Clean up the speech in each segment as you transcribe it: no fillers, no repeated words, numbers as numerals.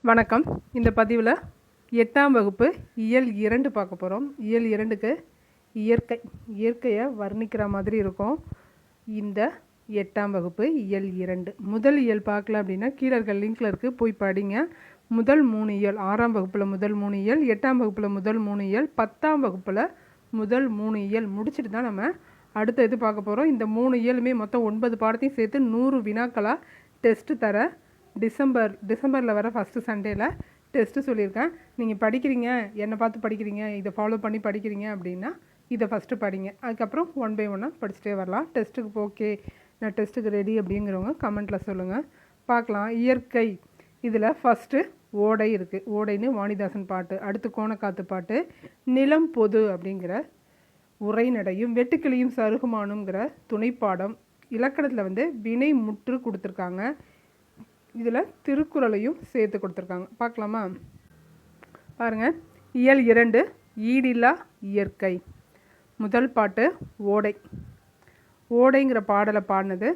வணக்கம். இந்த பதிவில் 8ஆம் வகுப்பு இயல் 2 பார்க்க போகிறோம். இயல் 2க்கு இயற்கையை வர்ணிக்கிற மாதிரி இருக்கும். இந்த 8ஆம் வகுப்பு இயல் 2 முதல் இயல் பார்க்கல அப்படின்னா கீழே இருக்க லிங்கில் இருக்குது, போய் படிங்க. முதல் 3 இயல் 6ஆம் வகுப்பில் முதல் 3 இயல், 8ஆம் வகுப்பில் முதல் 3 இயல், 10ஆம் வகுப்பில் முதல் 3 இயல் முடிச்சுட்டு தான் நம்ம அடுத்த இது பார்க்க போகிறோம். இந்த 3 இயலுமே மொத்தம் 9 பாடத்தையும் சேர்த்து 100 வினாக்களாக டெஸ்ட்டு தர டிசம்பரில் வர ஃபஸ்ட்டு சண்டேல டெஸ்ட்டு சொல்லியிருக்கேன். நீங்கள் படிக்கிறீங்க, என்னை பார்த்து படிக்கிறீங்க, இதை ஃபாலோ பண்ணி படிக்கிறீங்க அப்படின்னா இதை ஃபஸ்ட்டு படிங்க. அதுக்கப்புறம் 1 by 1 படிச்சுட்டே வரலாம். டெஸ்ட்டுக்கு ஓகே, நான் டெஸ்ட்டுக்கு ரெடி அப்படிங்கிறவங்க கமெண்ட்டில் சொல்லுங்கள். பார்க்கலாம். இயற்கை இதில் ஃபஸ்ட்டு ஓடை இருக்குது. ஓடைன்னு வாணிதாசன் பாட்டு, அடுத்து கோணக்காத்து பாட்டு, நிலம் பொது அப்படிங்கிற உரைநடையும், வெட்டுக்கிளியும் சருகுமானுங்கிற துணைப்பாடம், இலக்கணத்தில் வினை முற்று கொடுத்துருக்காங்க. இதில் திருக்குறளையும் சேர்த்து கொடுத்துருக்காங்க. பார்க்கலாமா? பாருங்கள். இயல் 2 ஈடில்லா இயற்கை. முதல் பாட்டு ஓடை. ஓடைங்கிற பாடலை பாடினது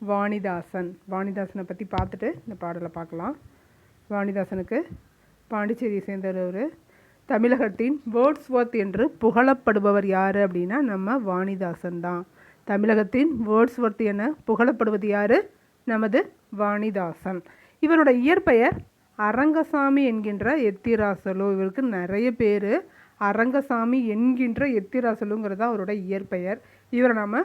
வாணிதாசன். வாணிதாசனை பற்றி பார்த்துட்டு இந்த பாடலை பார்க்கலாம். வாணிதாசனுக்கு பாண்டிச்சேரியை சேர்ந்தவர். தமிழகத்தின் வேர்ட்ஸ்வொர்த் என்று புகழப்படுபவர் யார் அப்படின்னா நம்ம வாணிதாசன் தான். தமிழகத்தின் வேர்ட்ஸ்வொர்த் என புகழப்படுவது யார்? நமது வாணிதாசன். இவரோட இயற்பெயர் அரங்கசாமி என்கின்ற எத்திராசலு. இவருக்கு நிறைய பேர் அரங்கசாமி என்கின்ற எத்திராசலுங்கிறது தான் அவரோட இயற்பெயர். இவரை நாம்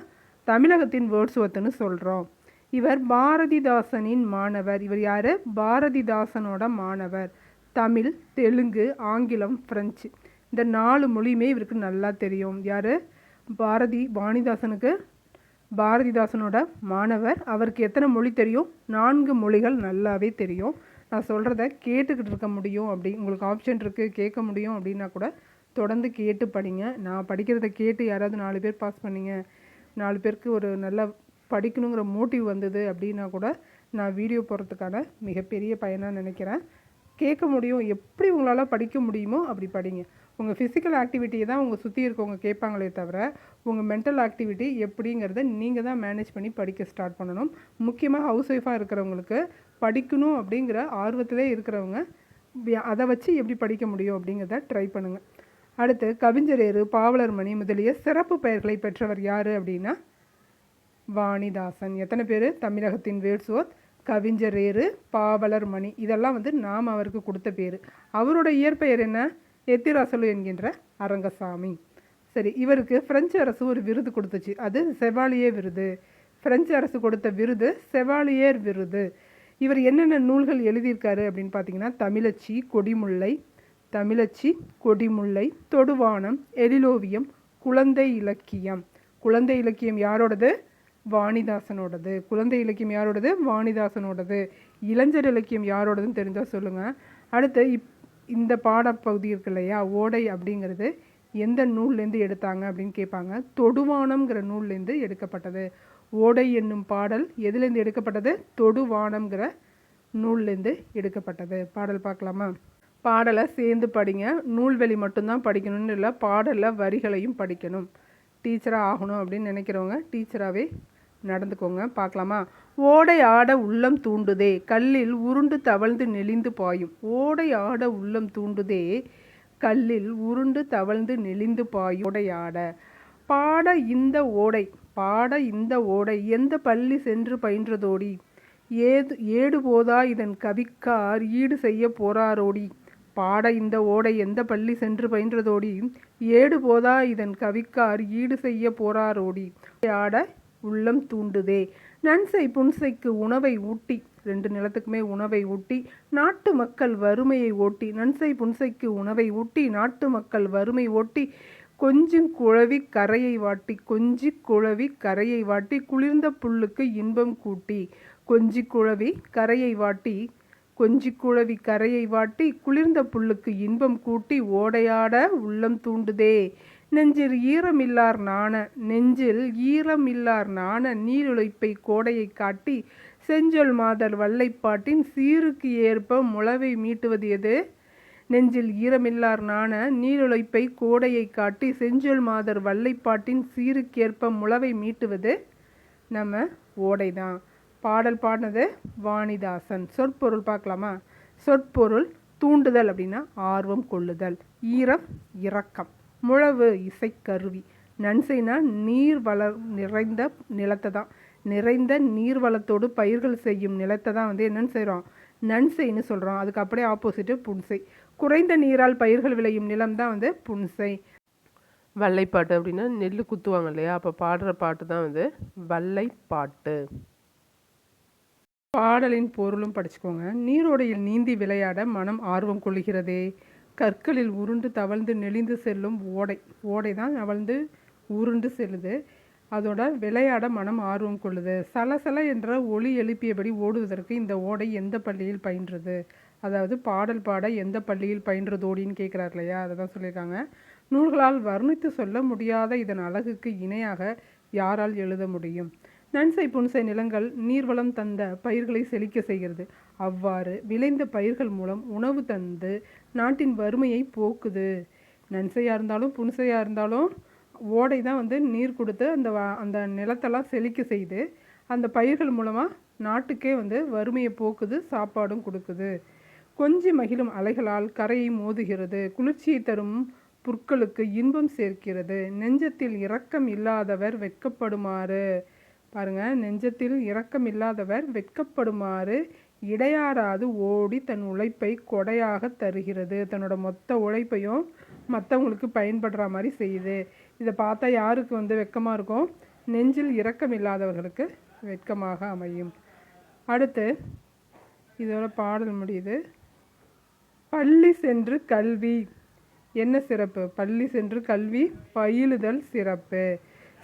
தமிழகத்தின் வேர்ட்ஸ்வொர்த்னு சொல்கிறோம். இவர் பாரதிதாசனின் மாணவர். இவர் யார்? பாரதிதாசனோட மாணவர். தமிழ், தெலுங்கு, ஆங்கிலம், பிரெஞ்சு இந்த 4 மொழியுமே இவருக்கு நல்லா தெரியும். யார்? வாணிதாசனுக்கு பாரதிதாசனோட மாணவர். அவருக்கு எத்தனை மொழி தெரியும்? 4 மொழிகள் நல்லாவே தெரியும். நான் சொல்கிறத கேட்டுக்கிட்டு இருக்க முடியும் அப்படி உங்களுக்கு ஆப்ஷன் இருக்குது, கேட்க முடியும் அப்படின்னா கூட தொடர்ந்து கேட்டு படிங்க. நான் படிக்கிறத கேட்டு யாராவது 4 பேர் பாஸ் பண்ணிங்க, 4 பேருக்கு ஒரு நல்ல படிக்கணுங்கிற மோட்டிவ் வந்தது அப்படின்னா கூட நான் வீடியோ போடுறதுக்கான மிகப்பெரிய பயனாக நினைக்கிறேன். கேட்க முடியும், எப்படி உங்களால் படிக்க முடியுமோ அப்படி படிங்க. உங்கள் ஃபிசிக்கல் ஆக்டிவிட்டியை தான் உங்கள் சுற்றி இருக்கவங்க கேட்பாங்களே தவிர உங்கள் மென்டல் ஆக்டிவிட்டி எப்படிங்கிறத நீங்கள் தான் மேனேஜ் பண்ணி படிக்க ஸ்டார்ட் பண்ணணும். முக்கியமாக ஹவுஸ் ஒய்ஃபாக இருக்கிறவங்களுக்கு படிக்கணும் அப்படிங்கிற ஆர்வத்திலே இருக்கிறவங்க அதை வச்சு எப்படி படிக்க முடியும் அப்படிங்கிறத ட்ரை பண்ணுங்கள். அடுத்து கவிஞரேறு, பாவலர் மணி முதலிய சிறப்பு பெயர்களை பெற்றவர் யார் அப்படின்னா வாணிதாசன். எத்தனை பேர்? தமிழகத்தின் வேர்ட்ஸ்வொர்த், கவிஞரேறு, பாவலர் மணி இதெல்லாம் நாம் அவருக்கு கொடுத்த பேர். அவரோட இயற்பெயர் என்ன? எத்திராசலு என்கின்ற அரங்கசாமி. சரி, இவருக்கு பிரெஞ்சு அரசு ஒரு விருது கொடுத்துச்சு. அது செவாலியர் விருது. பிரெஞ்சு அரசு கொடுத்த விருது செவாலியர் விருது. இவர் என்னென்ன நூல்கள் எழுதியிருக்காரு அப்படின்னு பார்த்தீங்கன்னா தமிழச்சி, கொடிமுல்லை, தொடுவானம், எழிலோவியம், குழந்தை இலக்கியம். குழந்தை இலக்கியம் யாரோடது? வாணிதாசனோடது. குழந்தை இலக்கியம் யாரோடது? வாணிதாசனோடது. இளைஞர் இலக்கியம் யாரோடதுன்னு தெரிஞ்சால் சொல்லுங்கள். அடுத்து இந்த பாடப்பகுதி இருக்கு இல்லையா, ஓடை அப்படிங்கிறது எந்த நூல்லேருந்து எடுத்தாங்க அப்படின்னு கேட்பாங்க. தொடுவானம்ங்கிற நூல்லேருந்து எடுக்கப்பட்டது. ஓடை என்னும் பாடல் எதுலேருந்து எடுக்கப்பட்டது? தொடுவானம்ங்கிற நூல்லேருந்து எடுக்கப்பட்டது. பாடல் பார்க்கலாமா? பாடலை சேர்ந்து படிங்க. நூல்வெளி மட்டும்தான் படிக்கணும்னு இல்லை, பாடலில் வரிகளையும் படிக்கணும். டீச்சராக ஆகணும் அப்படின்னு நினைக்கிறவங்க டீச்சராகவே நடந்துக்கோங்க. பார்க்கலாமா? ஓடை ஆட உள்ளம் தூண்டுதே, கல்லில் உருண்டு தவழ்ந்து நெளிந்து பாயும். ஓடை ஆட உள்ளம் தூண்டுதே, கல்லில் உருண்டு தவழ்ந்து நெளிந்து பாயும். ஓடை ஆட பாட இந்த ஓடை எந்த பள்ளி சென்று பயின்றதோடி, ஏடு போதா இதன் கவிக்கார் ஈடு செய்ய போறாரோடி. பாட இந்த ஓடை எந்த பள்ளி சென்று பயின்றதோடி, ஏடு போதா இதன் கவிக்கார் ஈடு செய்ய போறாரோடி. ஆட உள்ளம் தூண்டுதே, நன்சை புன்சைக்கு உணவை ஊட்டி, 2 நிலத்துக்குமே உணவை ஊட்டி, நாட்டு மக்கள் வறுமையை ஓட்டி. நன்சை புன்சைக்கு உணவை ஊட்டி, நாட்டு மக்கள் வறுமை ஓட்டி, கொஞ்சி குழவி கரையை வாட்டி, குளிர்ந்த புல்லுக்கு இன்பம் கூட்டி. கொஞ்சி குழவி கரையை வாட்டி, குளிர்ந்த புல்லுக்கு இன்பம் கூட்டி, ஓடையாட உள்ளம் தூண்டுதே. நெஞ்சில் ஈரமில்லார் நாண நீருழைப்பை கோடையை காட்டி, செஞ்சொல் மாதர் வல்லைப்பாட்டின் சீருக்கு ஏற்ப முளவை மீட்டுவது எது? நெஞ்சில் ஈரமில்லார் நாண நீருழைப்பை கோடையை காட்டி, செஞ்சொல் மாதர் வல்லைப்பாட்டின் சீருக்கேற்ப முளவை மீட்டுவது நம்ம ஓடைதான். பாடல் பாடினது வாணிதாசன். சொற்பொருள் பார்க்கலாமா? சொற்பொருள் தூண்டுதல் அப்படின்னா ஆர்வம் கொள்ளுதல். ஈரம் இரக்கம். முழவு இசைக்கருவி. நன்சைனா நீர் வள நிறைந்த நிலத்தை தான், நிறைந்த நீர்வளத்தோடு பயிர்கள் செய்யும் நிலத்தை தான் வந்து என்னன்னு செய்கிறோம், நன்சைன்னு சொல்கிறோம். அதுக்கு அப்படியே ஆப்போசிட்டு புன்சை. குறைந்த நீரால் பயிர்கள் விளையும் நிலம் தான் வந்து புன்சை. வல்லைப்பாட்டு அப்படின்னா நெல் குத்துவாங்க இல்லையா, அப்போ பாடுற பாட்டு தான் வந்து வல்லைப்பாட்டு. பாடலின் பொருளும் படிச்சுக்கோங்க. நீரோடையில் நீந்தி விளையாட மனம் ஆர்வம் கொள்கிறதே. கற்களில் உருண்டு தவழ்ந்து நெளிந்து செல்லும் ஓடை. ஓடை தான் தவழ்ந்து உருண்டு செல்லுது. அதோட விளையாட மனம் ஆர்வம் கொள்ளுது. சலசல என்ற ஒளி எழுப்பியபடி ஓடுவதற்கு இந்த ஓடை எந்த பள்ளியில் பயின்றது? அதாவது பாடல் பாட எந்த பள்ளியில் பயின்றதோடின்னு கேட்குறாரு இல்லையா, அதை தான் சொல்லியிருக்காங்க. நூல்களால் வர்ணித்து சொல்ல முடியாத இதன் அழகுக்கு இணையாக யாரால் எழுத முடியும்? நன்சை புன்சை நிலங்கள் நீர்வளம் தந்த பயிர்களை செழிக்க செய்கிறது. அவ்வாறு விளைந்த பயிர்கள் மூலம் உணவு தந்து நாட்டின் வறுமையை போக்குது. நன்சையாக இருந்தாலும் புன்சையாக இருந்தாலும் ஓடை தான் வந்து நீர் கொடுத்து அந்த நிலத்தெல்லாம் செழிக்க செய்து அந்த பயிர்கள் மூலமாக நாட்டுக்கே வந்து வறுமையை போக்குது, சாப்பாடும் கொடுக்குது. கொஞ்சி மகிழும் அலைகளால் கரையை மோதுகிறது. குளிர்ச்சியை தரும் புற்களுக்கு இன்பம் சேர்க்கிறது. நெஞ்சத்தில் இரக்கம் இல்லாதவர் வெட்கப்படுமாறு. பாருங்க, நெஞ்சத்தில் இரக்கம் இல்லாதவர் வெட்கப்படுமாறு இடையாறாது ஓடி தன் உழைப்பை கொடையாக தருகிறது. தன்னோட மொத்த உழைப்பையும் மற்றவங்களுக்கு பயன்படுற மாதிரி செய்யுது. இதை பார்த்தா யாருக்கு வந்து வெட்கமாக இருக்கும்? நெஞ்சில் இரக்கம் இல்லாதவர்களுக்கு வெட்கமாக அமையும். அடுத்து இதோட பாடல் முடியுது. பள்ளி சென்று கல்வி என்ன சிறப்பு? பள்ளி சென்று கல்வி பயிலுதல் சிறப்பு.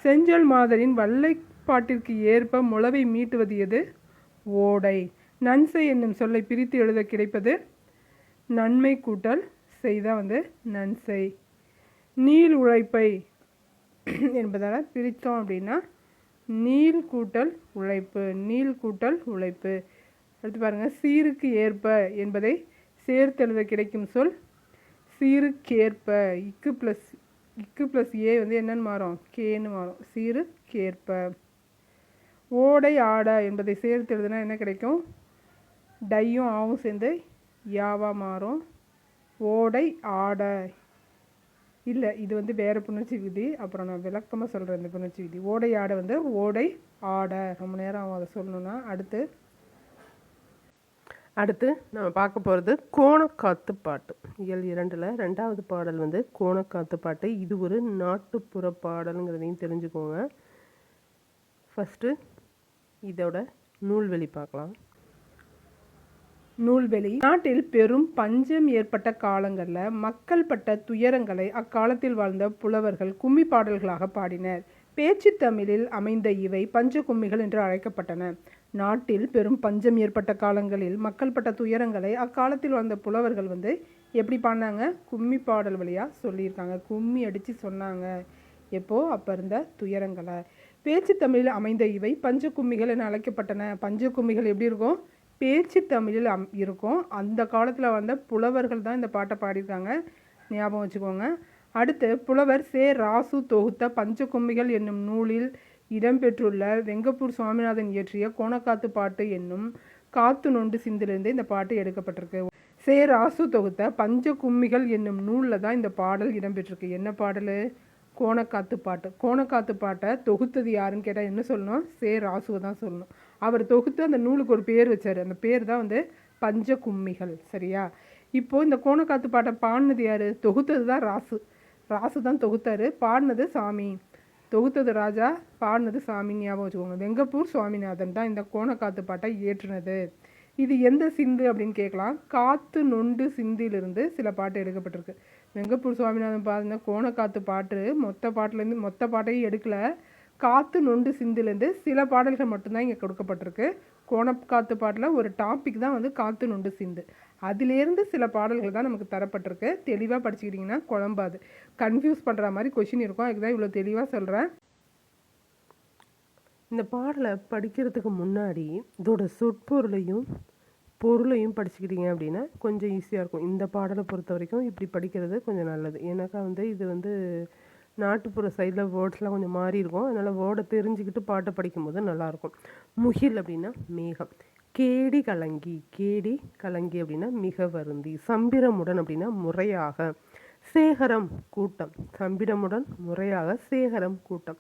செஞ்சொல் மாதரின் வல்லைப்பாட்டிற்கு ஏற்ப முளவை மீட்டுவது எது? ஓடை. நன்சை என்னும் சொல்லை பிரித்து எழுத கிடைப்பது நன்மை கூட்டல் செய்தால் வந்து நன்சை. நீள் உழைப்பை என்பதால் பிரித்தோம் அப்படின்னா நீள் கூட்டல் உழைப்பு. நீள் கூட்டல் உழைப்பு. அடுத்து பாருங்கள், சீருக்கு ஏற்ப என்பதை சேர்த்தெழுத கிடைக்கும் சொல் சீருக்கேற்ப. இக்கு ப்ளஸ் ஏ வந்து என்னன்னு மாறும்? கேன்னு மாறும். சீருக்கேற்ப. ஓடை ஆட என்பதை சேர்த்து எழுதுனா என்ன கிடைக்கும்? டையும் ஆவும் சேர்ந்து யாவா மாறும். ஓடை ஆட. இல்லை, இது வந்து வேறு புணர்ச்சி விதி. அப்புறம் நான் விளக்கமாக சொல்கிறேன் இந்த புணர்ச்சி விதி. ஓடை ஆட வந்து ஓடை ஆட. ரொம்ப நேரம் ஆகும் அதை சொல்லணுன்னா. அடுத்து நம்ம பார்க்க போகிறது கோணக்காத்து பாட்டு. இயல் 2ல் 2வது பாடல் வந்து கோணக்காத்து பாட்டு. இது ஒரு நாட்டுப்புற பாடலுங்கிறதையும் தெரிஞ்சுக்கோங்க. ஃபஸ்ட்டு இதோட நூல்வெளி பார்க்கலாம். நூல்வெளி. நாட்டில் பெரும் பஞ்சம் ஏற்பட்ட காலங்களில் மக்கள் பட்ட துயரங்களை அக்காலத்தில் வாழ்ந்த புலவர்கள் கும்மி பாடல்களாக பாடினர். பேச்சு தமிழில் அமைந்த இவை பஞ்ச கும்மிகள் என்று அழைக்கப்பட்டன. நாட்டில் பெரும் பஞ்சம் ஏற்பட்ட காலங்களில் மக்கள் பட்ட துயரங்களை அக்காலத்தில் வாழ்ந்த புலவர்கள் வந்து எப்படி பாடினாங்க? கும்மி பாடல் வழியாக சொல்லியிருக்காங்க. கும்மி அடித்து சொன்னாங்க. அப்போ இருந்த துயரங்களை. பேச்சு தமிழில் அமைந்த இவை பஞ்ச கும்மிகள் என அழைக்கப்பட்டன. பஞ்ச கும்மிகள் எப்படி இருக்கும்? பேச்சு தமிழில் இருக்கும். அந்த காலத்தில் வந்த புலவர்கள் தான் இந்த பாட்டை பாடியிருக்காங்க, ஞாபகம் வச்சுக்கோங்க. அடுத்து புலவர் சே ராசு தொகுத்த பஞ்சகும்மிகள் என்னும் நூலில் இடம்பெற்றுள்ள வெங்கப்பூர் சுவாமிநாதன் இயற்றிய கோணக்காத்து பாட்டு என்னும் காத்து நொண்டு சிந்திலிருந்து இந்த பாட்டு எடுக்கப்பட்டிருக்கு. சே ராசு தொகுத்த பஞ்சகும்மிகள் என்னும் நூலில் தான் இந்த பாடல் இடம்பெற்றிருக்கு. என்ன பாடல்? கோணக்காத்து பாட்டு. கோணக்காத்து பாட்டை தொகுத்தது யாருன்னு கேட்டால் என்ன சொல்லணும்? சே ராசுவை தான் சொல்லணும். அவர் தொகுத்து அந்த நூலுக்கு ஒரு பேர் வச்சார். அந்த பேர் தான் வந்து பஞ்சகும்மிகள். சரியா? இப்போது இந்த கோணக்காத்து பாட்டை பாடினது யார்? தொகுத்தது தான் ராசு. ராசு தான் தொகுத்தார். பாடினது சாமி. தொகுத்தது ராஜா, பாடினது சாமி. ஞாபகம் வச்சுக்கோங்க. வெங்கப்பூர் சுவாமிநாதன் தான் இந்த கோணக்காத்து பாட்டை இயற்றினது. இது எந்த சிந்து அப்படின்னு கேட்கலாம். காத்து நொண்டு சிந்திலிருந்து சில பாட்டு எடுக்கப்பட்டிருக்கு. வெங்கப்பூர் சுவாமிநாதன் பாடின கோணக்காத்து பாட்டு மொத்த பாட்டையும் எடுக்கலை. காத்து நொண்டு சிந்திலேருந்து சில பாடல்கள் மட்டும்தான் இங்கே கொடுக்கப்பட்டிருக்கு. கோணக்காத்து பாட்டில் ஒரு டாபிக் தான் வந்து காத்து நொண்டு சிந்து. அதிலேருந்து சில பாடல்கள் தான் நமக்கு தரப்பட்டிருக்கு. தெளிவாக படிச்சுக்கிட்டிங்கன்னா குழம்பாது. கன்ஃபியூஸ் பண்ணுற மாதிரி கொஷின் இருக்கும். அதுக்கு தான் இவ்வளோ தெளிவாக சொல்கிறேன். இந்த பாடலை படிக்கிறதுக்கு முன்னாடி இதோட சொற்பொருளையும் பொருளையும் படிச்சுக்கிட்டீங்க அப்படின்னா கொஞ்சம் ஈஸியாக இருக்கும். இந்த பாடலை பொறுத்த வரைக்கும் இப்படி படிக்கிறது கொஞ்சம் நல்லது. ஏன்னாக்கா வந்து இது வந்து நாட்டுப்புற சைடில் வேர்ட்ஸ்லாம் கொஞ்சம் மாறி இருக்கும். அதனால் வேர்டை தெரிஞ்சுக்கிட்டு பாட்டை படிக்கும்போது நல்லாயிருக்கும். முகில் அப்படின்னா மேகம். கேடி கலங்கி. கேடி கலங்கி அப்படின்னா மிக வருந்தி. சம்பிரமுடன் அப்படின்னா முறையாக. சேகரம் கூட்டம். சம்பிரமுடன் முறையாக சேகரம் கூட்டம்.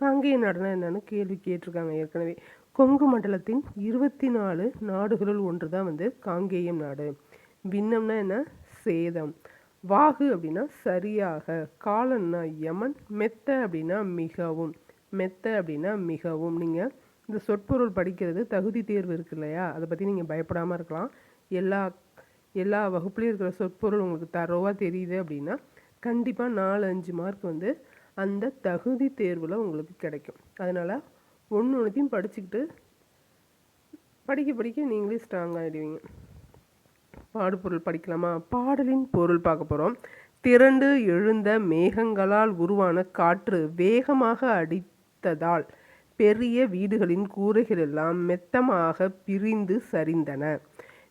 காங்கேய நாடுனா என்னன்னு கேள்வி கேட்டிருக்காங்க ஏற்கனவே. கொங்கு மண்டலத்தின் 24 நாடுகளுள் ஒன்று தான் காங்கேயம் நாடு. பின்னம்னா என்ன? சேதம். வாகு அப்படின்னா சரியாக. காலன்னா யமன். மெத்த அப்படின்னா மிகவும். மெத்த அப்படின்னா மிகவும். நீங்கள் இந்த சொற்பொருள் படிக்கிறது தகுதி தேர்வு இருக்கு இல்லையா, அதை பற்றி நீங்கள் பயப்படாமல் இருக்கலாம். எல்லா வகுப்புலையும் இருக்கிற சொற்பொருள் உங்களுக்கு தரோவாக தெரியுது அப்படின்னா கண்டிப்பாக 4-5 மார்க் அந்த தகுதி தேர்வில் உங்களுக்கு கிடைக்கும். அதனால் ஒன்றுத்தையும் படிச்சுக்கிட்டு படிக்க நீங்களே ஸ்ட்ராங் ஆகிடுவீங்க. பாடுபொருள் படிக்கலாமா? பாடலின் பொருள் பார்க்க போகிறோம். திரண்டு எழுந்த மேகங்களால் உருவான காற்று வேகமாக அடித்ததால் பெரிய வீடுகளின் கூரைகள் எல்லாம் மெத்தமாக பிரிந்து சரிந்தன.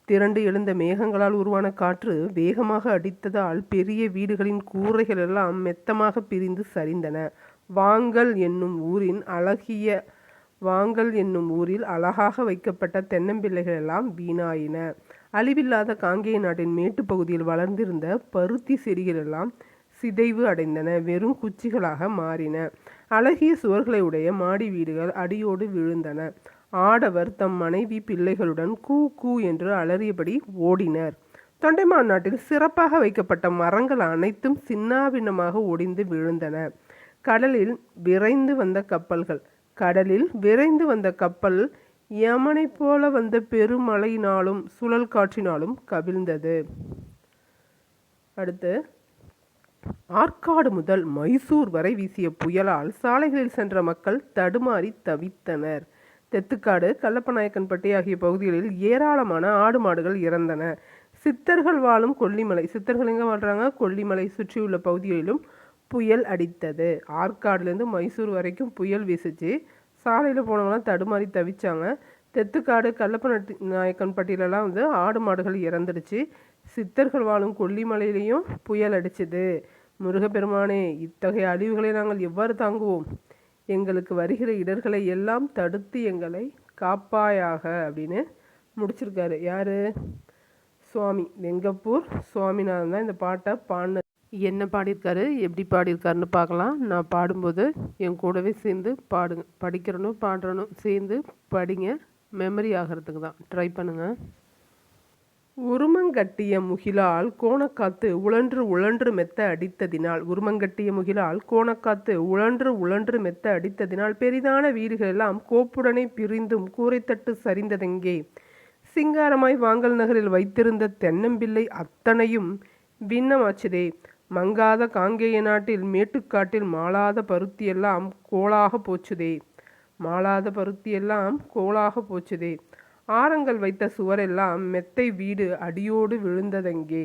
திரண்டு எழுந்த மேகங்களால் உருவான காற்று வேகமாக அடித்ததால் பெரிய வீடுகளின் கூரைகள் எல்லாம் மெத்தமாக பிரிந்து சரிந்தன. வாங்கல் என்னும் ஊரில் அழகாக வைக்கப்பட்ட தென்னம்பிள்ளைகள் எல்லாம் வீணாயின. அழிவில்லாத காங்கேய நாட்டின் மேட்டு பகுதியில் வளர்ந்திருந்த பருத்தி செடிகள் எல்லாம் சிதைவு அடைந்தன, வெறும் குச்சிகளாக மாறின. அழகிய சுவர்களை உடைய மாடி வீடுகள் அடியோடு விழுந்தன. ஆடவர் தம் மனைவி பிள்ளைகளுடன் கூ கூ என்று அலறியபடி ஓடினர். தொண்டைமான் நாட்டில் சிறப்பாக வைக்கப்பட்ட மரங்கள் அனைத்தும் சின்னாபின்னமாக ஒடிந்து விழுந்தன. கடலில் விரைந்து வந்த கப்பல் யமனை போல வந்த பெருமழையினாலும் சுழல் காற்றினாலும் கவிழ்ந்தது. அடுத்து, ஆற்காடு முதல் மைசூர் வரை வீசிய புயலால் சாலைகளில் சென்ற மக்கள் தடுமாறி தவித்தனர். தெத்துக்காடு, கல்லப்பநாயக்கன்பட்டி ஆகிய பகுதிகளில் ஏராளமான ஆடு மாடுகள் இறந்தன. சித்தர்கள் வாழும் கொல்லிமலை, சித்தர்கள் எங்கே வாழ்கிறாங்க? கொல்லிமலை சுற்றியுள்ள பகுதிகளிலும் புயல் அடித்தது. ஆற்காடுலேருந்து மைசூர் வரைக்கும் புயல் வீசிச்சு. சாலையில் போனவங்களாம் தடுமாறி தவிச்சாங்க. தெத்துக்காடு, கல்லப்பநாயக்கன்பட்டியிலலாம் ஆடு மாடுகள் இறந்துடுச்சு. சித்தர்கள் வாழும் கொல்லிமலையிலையும் புயல் அடிச்சுது. முருகப்பெருமானே, இத்தகைய அழிவுகளை நாங்கள் எவ்வாறு தாங்குவோம்? எங்களுக்கு வருகிற இடர்களை எல்லாம் தடுத்து எங்களை காப்பாயாக அப்படின்னு முடிச்சிருக்காரு. யாரு? சுவாமி வெங்கப்பூர் சுவாமிநாதன் தான் இந்த பாட்டை பாடின. என்ன பாடியிருக்காரு, எப்படி பாடியிருக்காருன்னு பார்க்கலாம். நான் பாடும்போது என் கூடவே சேர்ந்து பாடுங்க. படிக்கிறனும் பாடுறனும் சேர்ந்து படிங்க. மெமரி ஆகிறதுக்கு தான் ட்ரை பண்ணுங்கள். உருமங்கட்டிய முகிலால் கோணக்காத்து உழன்று மெத்த அடித்ததினால் பெரிதான வீடுகளெல்லாம் கோப்புடனே பிரிந்தும் கூரைத்தட்டு சரிந்ததெங்கே? சிங்காரமாய் வாங்கல் நகரில் வைத்திருந்த தென்னம்பிள்ளை அத்தனையும் பின்னமாச்சுதே. மங்காத காங்கேய நாட்டில் மேட்டுக்காட்டில் மாளாத பருத்தியெல்லாம் கோளாக போச்சுதே. ஆரங்கள் வைத்த சுவரெல்லாம் மெத்தை வீடு அடியோடு விழுந்ததெங்கே?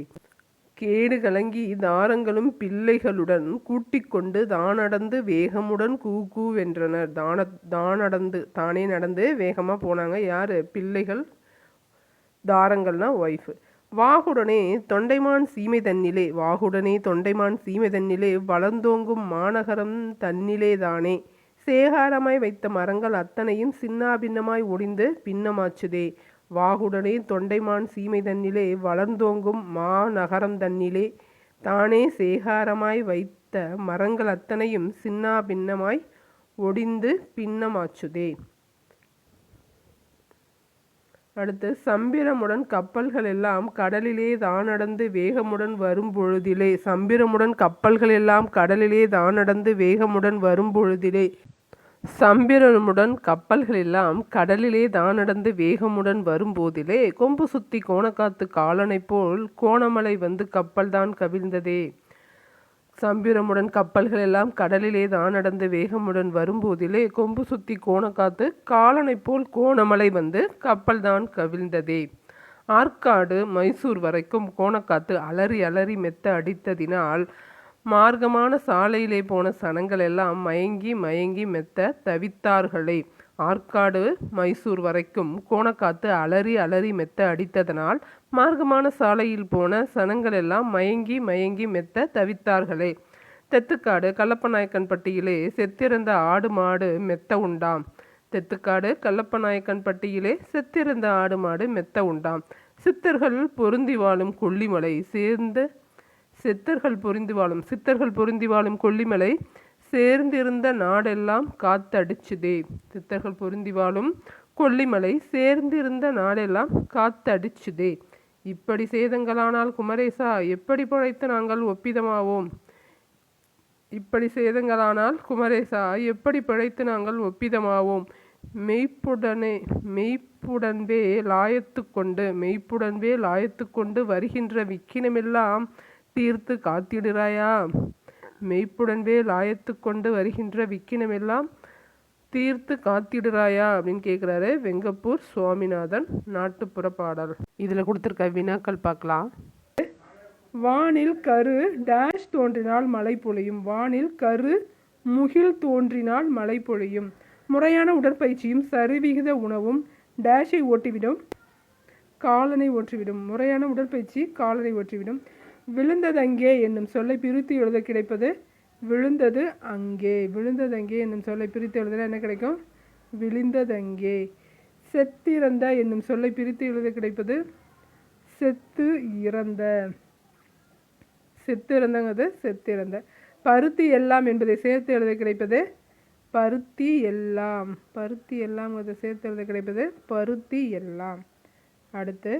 கேடு கலங்கி தாரங்களும் பிள்ளைகளுடன் கூட்டிக் கொண்டு தானடந்து வேகமுடன் கூ கூவென்றனர். தானே நடந்து வேகமாக போனாங்க. யார்? பிள்ளைகள். தாரங்கள்னா ஒய்ஃபு. வாகுடனே தொண்டைமான் சீமை தன்னிலே வளர்ந்தோங்கும் மாநகரம் தன்னிலே தானே சேகாரமாய் வைத்த மரங்கள் அத்தனையும் சின்னாபின்னமாய் ஒடிந்து பின்னமாச்சுதே. வாகுடனே தொண்டைமான் சீமை தன்னிலே வளர்ந்தோங்கும் மாநகரம் தன்னிலே தானே சேகாரமாய் வைத்த மரங்கள் அத்தனையும் சின்னாபின்னமாய் ஒடிந்து பின்னமாச்சுதே. அடுத்து, சம்பிரமுடன் கப்பல்கள் எல்லாம் கடலிலே தானடந்து வேகமுடன் வரும்பொழுதிலே. சம்பிரமுடன் கப்பல்கள் எல்லாம் கடலிலே தானடந்து வேகமுடன் வரும்பொழுதிலே. சம்பிரமுடன் கப்பல்கள் எல்லாம் கடலிலே தானடந்து வேகமுடன் வரும்போதிலே கொம்பு சுத்தி கோணக்காத்து காலனை போல் கோணமலை வந்து கப்பல் தான் கவிழ்ந்ததே. சம்பிரமுடன் கப்பல்கள் எல்லாம் கடலிலே தானடந்து வேகமுடன் வரும்போதிலே கொம்பு சுத்தி கோணக்காத்து காலனை போல் கோணமலை வந்து கப்பல் தான் கவிழ்ந்ததே. ஆற்காடு மைசூர் வரைக்கும் கோணக்காத்து அலறி அலறி மெத்த அடித்ததினால் மார்க்கமான சாலையிலே போன சனங்கள் எல்லாம் மயங்கி மயங்கி மெத்த தவித்தார்களே. ஆற்காடு மைசூர் வரைக்கும் கோணக்காத்து அலறி அலறி மெத்த அடித்ததனால் மார்க்கமான சாலையில் போன சனங்கள் எல்லாம் மயங்கி மயங்கி மெத்த தவித்தார்களே. தெத்துக்காடு, கல்லப்பநாயக்கன்பட்டியிலே செத்திருந்த ஆடு மாடு மெத்த உண்டாம். தெத்துக்காடு கல்லப்பநாயக்கன் பட்டியிலே செத்திருந்த ஆடு மாடு மெத்த உண்டாம். சித்தர்கள் பொருந்தி வாழும் கொல்லிமலை சேர்ந்திருந்த நாடெல்லாம் காத்தடிச்சுதே. சித்தர்கள் பொருந்தி வாழும் கொல்லிமலை சேர்ந்திருந்த நாடெல்லாம் காத்தடிச்சுதே. இப்படி சேதங்களானால் குமரேசா எப்படி பிழைத்து நாங்கள் ஒப்பிதமாவோம்? மெய்ப்புடன்பே லாயத்து கொண்டு வருகின்ற விக்கினமெல்லாம் தீர்த்து காத்திடுறாயா? அப்படின்னு கேட்குறாரு வெங்கப்பூர் சுவாமிநாதன் நாட்டுப்புற பாடல். இதில் கொடுத்துருக்க வினாக்கள் பார்க்கலாம். வானில் கரு டேஷ் தோன்றினால் மழை பொழியும். வானில் கரு முகில் தோன்றினால் மழை பொழியும். முறையான உடற்பயிற்சியும் சரிவிகித உணவும் டேஷை ஓட்டிவிடும், காலனை ஓற்றிவிடும். முறையான உடற்பயிற்சி காலனை ஓற்றிவிடும். விழுந்ததங்கே என்னும் சொல்லை பிரித்து எழுத கிடைப்பது விழுந்தது அங்கே. விழுந்ததங்கே என்னும் சொல்லை பிரித்து எழுதுனா என்ன கிடைக்கும்? விழுந்ததங்கே. செத்திறந்த என்னும் சொல்லை பிரித்து எழுத கிடைப்பது செத்து இறந்த. செத்திறந்த. பருத்தி எல்லாம் என்பதை சேர்த்து எழுத கிடைப்பது பருத்தி எல்லாம். சேர்த்து எழுத கிடைப்பது பருத்தி எல்லாம். அடுத்து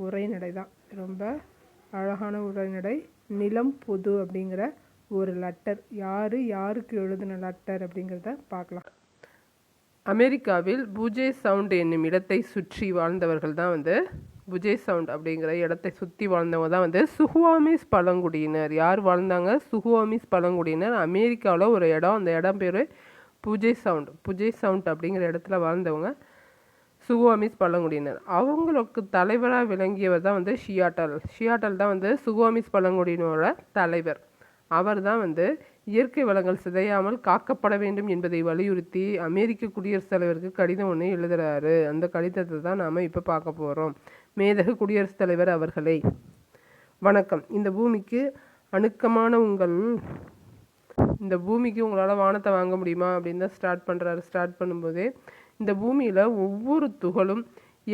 உரைநடை தான், ரொம்ப அழகான உரைநடை. நிலம் பொது அப்படிங்கிற ஒரு லெட்டர். யாருக்கு எழுதின லெட்டர் அப்படிங்கிறத பார்க்கலாம். அமெரிக்காவில் புஜே சவுண்ட் என்னும் இடத்தை சுற்றி வாழ்ந்தவர்கள் தான் புஜே சவுண்ட் அப்படிங்கிற இடத்தை சுற்றி வாழ்ந்தவங்க தான் சுகுவாமிஸ் பழங்குடியினர். யார் வாழ்ந்தாங்க? சுகுவாமிஸ் பழங்குடியினர். அமெரிக்காவில் ஒரு இடம், அந்த இடம் பேர் புஜே சவுண்ட் அப்படிங்கிற இடத்துல வாழ்ந்தவங்க சுகுவாமிஸ் பழங்குடியினர். அவங்களுக்கு தலைவராக விளங்கியவர் தான் ஷியாட்டல் தான் சுகுவாமிஸ் பழங்குடியினரோட தலைவர். அவர் தான் இயற்கை வளங்கள் சிதையாமல் காக்கப்பட வேண்டும் என்பதை வலியுறுத்தி அமெரிக்க குடியரசுத் தலைவருக்கு கடிதம் ஒன்று எழுதுகிறாரு. அந்த கடிதத்தை தான் நாம் இப்போ பார்க்க போகிறோம். மேதகு குடியரசுத் தலைவர் அவர்களே, வணக்கம். இந்த பூமிக்கு உங்களால் வானத்தை வாங்க முடியுமா அப்படின்னு தான் ஸ்டார்ட் பண்ணுறாரு. ஸ்டார்ட் பண்ணும்போதே இந்த பூமியில் ஒவ்வொரு துகளும்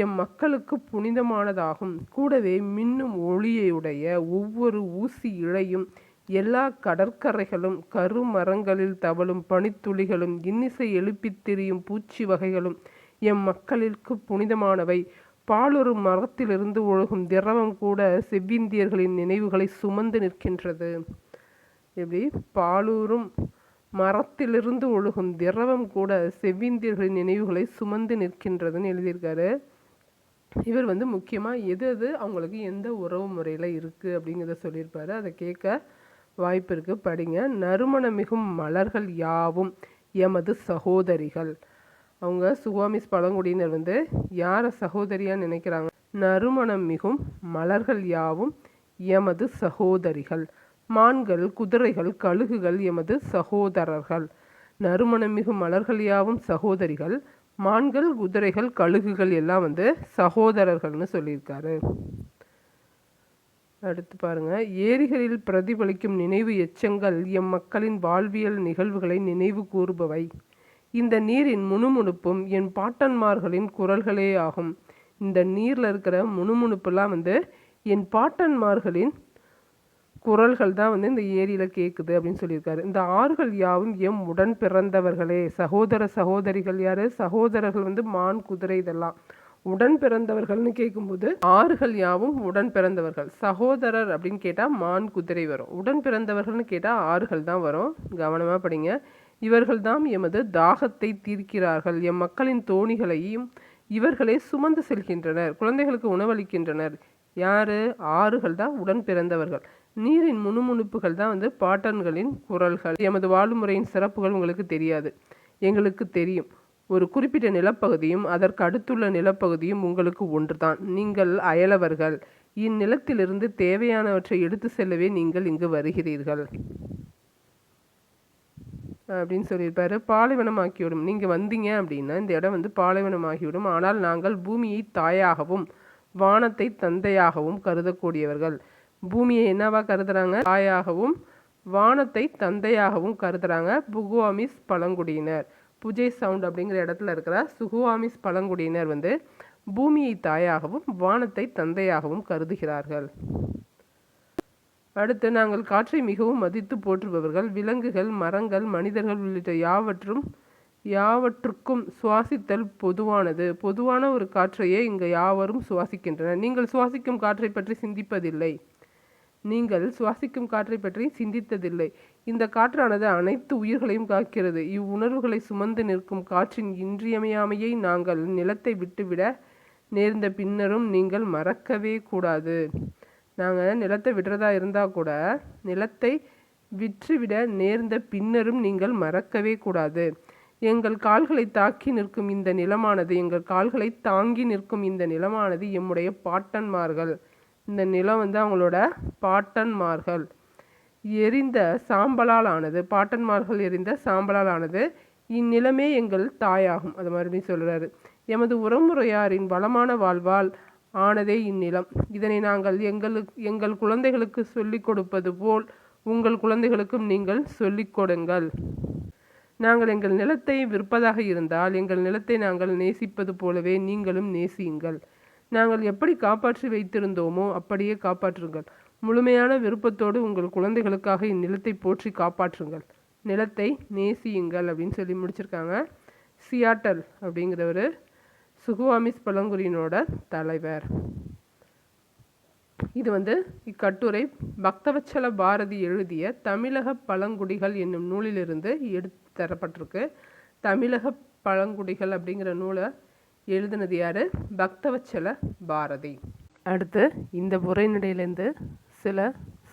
எம் மக்களுக்கு புனிதமானதாகும். கூடவே மின்னும் ஒளியுடைய ஒவ்வொரு ஊசி இழையும் எல்லா கடற்கரைகளும் கருமரங்களில் தவழும் பனித்துளிகளும் இன்னிசை எழுப்பித் திரியும் பூச்சி வகைகளும் எம் மக்களுக்கு புனிதமானவை. பாலொரு மரத்திலிருந்து ஒழுகும் திரவம் கூட செவ்விந்தியர்களின் நினைவுகளை சுமந்து நிற்கின்றது. எப்படி? பாலூரும் மரத்திலிருந்து ஒழுகும் திரவம் கூட செவ்விந்தியர்களின் நினைவுகளை சுமந்து நிற்கின்றதுன்னு எழுதியிருக்காரு. இவர் முக்கியமாக எது அவங்களுக்கு எந்த உறவு முறையில் இருக்குது அப்படிங்கிறத சொல்லியிருப்பாரு. அதை கேட்க வாய்ப்பு இருக்குது, படிங்க. நறுமணம் மிகும் மலர்கள் யாவும் எமது சகோதரிகள். அவங்க சுகுவாமிஸ் பழங்குடியினர் யாரை சகோதரியாக நினைக்கிறாங்க? நறுமணம் மிகும் மலர்கள் யாவும் எமது சகோதரிகள். மான்கள், குதிரைகள், கழுகுகள் எமது சகோதரர்கள். நறுமணம் மிகும் மலர்கள் யாவும் சகோதரிகள். மான்கள், குதிரைகள், கழுகுகள் எல்லாம் சகோதரர்கள்னு சொல்லியிருக்காரு. அடுத்து பாருங்க. ஏரிகளில் பிரதிபலிக்கும் நினைவு எச்சங்கள் எம் மக்களின் வாழ்வியல் நிகழ்வுகளை நினைவு கூறுபவை. இந்த நீரின் முணுமுணுப்பும் என் பாட்டன்மார்களின் குரல்களே ஆகும். இந்த நீரில் இருக்கிற முணுமுணுப்புலாம் என் பாட்டன்மார்களின் குரல்கள் தான் இந்த ஏரியில் கேட்குது அப்படின்னு சொல்லியிருக்காரு. இந்த ஆறுகள் யாவும் எம் உடன் பிறந்தவர்களே. சகோதரிகள் யார்? சகோதரர்கள் மான், குதிரை இதெல்லாம். உடன் பிறந்தவர்கள்னு கேட்கும்போது ஆறுகள் யாவும் உடன் பிறந்தவர்கள். சகோதரர் அப்படின்னு கேட்டால் மான், குதிரை வரும். உடன் பிறந்தவர்கள்னு கேட்டால் ஆறுகள் தான் வரும். கவனமாக படிங்க. இவர்கள் தான் எமது தாகத்தை தீர்க்கிறார்கள். எம் மக்களின் தோணிகளையும் இவர்களே சுமந்து செல்கின்றனர். குழந்தைகளுக்கு உணவளிக்கின்றனர். யார்? ஆறுகள் தான் உடன் பிறந்தவர்கள். நீரின் முணுமுணுப்புகள் தான் பாட்டன்களின் குரல்கள். எமது வாழ்முறையின் சிறப்புகள் உங்களுக்கு தெரியாது, எங்களுக்கு தெரியும். ஒரு குறிப்பிட்ட நிலப்பகுதியும் அதற்கு அடுத்துள்ள நிலப்பகுதியும் உங்களுக்கு ஒன்றுதான். நீங்கள் அயலவர்கள். இந்நிலத்திலிருந்து தேவையானவற்றை எடுத்து செல்லவே நீங்கள் இங்கு வருகிறீர்கள் அப்படின்னு சொல்லியிருப்பாரு. பாலைவனமாக்கிவிடும். நீங்கள் வந்தீங்க அப்படின்னா இந்த இடம் பாலைவனமாகிவிடும். ஆனால் நாங்கள் பூமியை தாயாகவும் வானத்தை தந்தையாகவும் கருதக்கூடியவர்கள். பூமியை என்னவா கருதுறாங்க? தாயாகவும் வானத்தை தந்தையாகவும் கருதுறாங்க புகுவாமிஸ் பழங்குடியினர். புஜே சவுண்ட் அப்படிங்கிற இடத்துல இருக்கிற சுகுவாமிஸ் பழங்குடியினர் வந்து பூமியை தாயாகவும் வானத்தை தந்தையாகவும் கருதுகிறார்கள். அடுத்து, நாங்கள் காற்றை மிகவும் மதித்து போற்றுபவர்கள். விலங்குகள், மரங்கள், மனிதர்கள் உள்ளிட்ட யாவற்றுக்கும் சுவாசித்தல் பொதுவானது. பொதுவான ஒரு காற்றையே இங்கு யாவரும் சுவாசிக்கின்றனர். நீங்கள் சுவாசிக்கும் காற்றை பற்றி சிந்திப்பதில்லை. நீங்கள் சுவாசிக்கும் காற்றை பற்றி சிந்தித்ததில்லை. இந்த காற்றானது அனைத்து உயிர்களையும் காக்கிறது. இவ்வுணர்வுகளை சுமந்து நிற்கும் காற்றின் இன்றியமையாமையை நாங்கள் நிலத்தை விட்டுவிட நேர்ந்த பின்னரும் நீங்கள் மறக்கவே கூடாது. நாங்கள் நிலத்தை விடுறதா இருந்தால் கூட நிலத்தை விற்றுவிட நேர்ந்த பின்னரும் நீங்கள் மறக்கவே கூடாது. எங்கள் கால்களை தாக்கி நிற்கும் இந்த நிலமானது எங்கள் கால்களை தாங்கி நிற்கும் இந்த நிலமானது எம்முடைய பாட்டன்மார்கள். இந்த நிலம் வந்து அவங்களோட பாட்டன்மார்கள் எரிந்த சாம்பலால் ஆனது. பாட்டன்மார்கள் எரிந்த சாம்பலால் ஆனது. இந்நிலமே எங்கள் தாயாகும். அது மறுபடியும் சொல்கிறாரு. எமது உறமுறையாரின் வளமான வாழ்வால் ஆனதே இந்நிலம். இதனை நாங்கள் எங்கள் குழந்தைகளுக்கு சொல்லிக் கொடுப்பது போல் உங்கள் குழந்தைகளுக்கும் நீங்கள் சொல்லிக் கொடுங்கள். நாங்கள் எங்கள் நிலத்தை விற்பதாக இருந்தால் எங்கள் நிலத்தை நாங்கள் நேசிப்பது போலவே நீங்களும் நேசியுங்கள். நாங்கள் எப்படி காப்பாற்றி வைத்திருந்தோமோ அப்படியே காப்பாற்றுங்கள். முழுமையான விருப்பத்தோடு உங்கள் குழந்தைகளுக்காக இந்நிலத்தை போற்றி காப்பாற்றுங்கள். நிலத்தை நேசியுங்கள் அப்படின்னு சொல்லி முடிச்சிருக்காங்க. சியாட்டல் அப்படிங்கிறவர் சுகுவாமிஸ் பழங்குடியினோட தலைவர். இது வந்து இக்கட்டுரை பக்தவச்சல பாரதி எழுதிய தமிழக பழங்குடிகள் என்னும் நூலிலிருந்து எடுத்து தரப்பட்டிருக்கு. தமிழக பழங்குடிகள் அப்படிங்கிற நூலை எழுதினது யார்? பக்தவச்சல பாரதி. அடுத்து இந்த உரைநடையிலேருந்து சில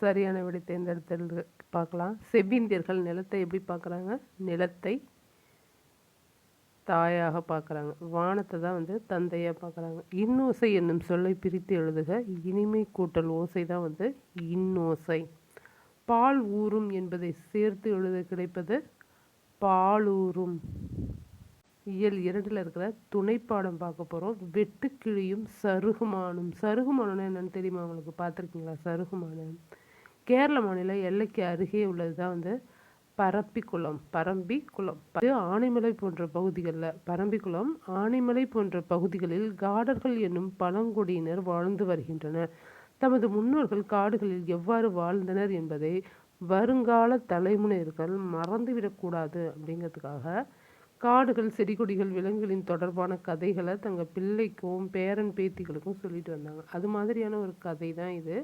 சரியான விடை தேர்ந்தெடுத்து பார்க்கலாம். செவ்விந்தியர்கள் நிலத்தை எப்படி பார்க்குறாங்க? நிலத்தை தாயாக பார்க்குறாங்க. வானத்தை தான் வந்து தந்தையாக பார்க்குறாங்க. இன்னோசை என்னும் சொல்லை பிரித்து எழுதுக. இனிமை கூட்டல் ஓசை தான் வந்து இன்னோசை. பால் ஊறும் என்பதை சேர்த்து எழுத கிடைப்பது பாலூரும். இயல் 2ல் இருக்கிற துணைப்பாடம் பார்க்க போகிறோம். வெட்டுக்கிளியும் சருகுமானும். சருகுமானம் என்னன்னு தெரியுமா உங்களுக்கு? பார்த்துருக்கீங்களா சருகுமானம்? கேரள மாநில எல்லைக்கு அருகே உள்ளது தான் வந்து பரம்பிக்குளம். இது ஆனைமலை போன்ற பகுதிகளில் பரம்பிக்குளம் ஆனைமலை போன்ற பகுதிகளில் காடர்கள் என்னும் பழங்குடியினர் வாழ்ந்து வருகின்றனர். தமது முன்னோர்கள் காடுகளில் எவ்வாறு வாழ்ந்தனர் என்பதை வருங்கால தலைமுறையினர்கள் மறந்துவிடக்கூடாது அப்படிங்கிறதுக்காக காடுகள், செடி கொடிகள், விலங்குகளின் தொடர்பான கதைகளை தங்கள் பிள்ளைக்கும் பேரன் பேத்திகளுக்கும் சொல்லிட்டு வந்தாங்க. அது மாதிரியான ஒரு கதை தான் இது.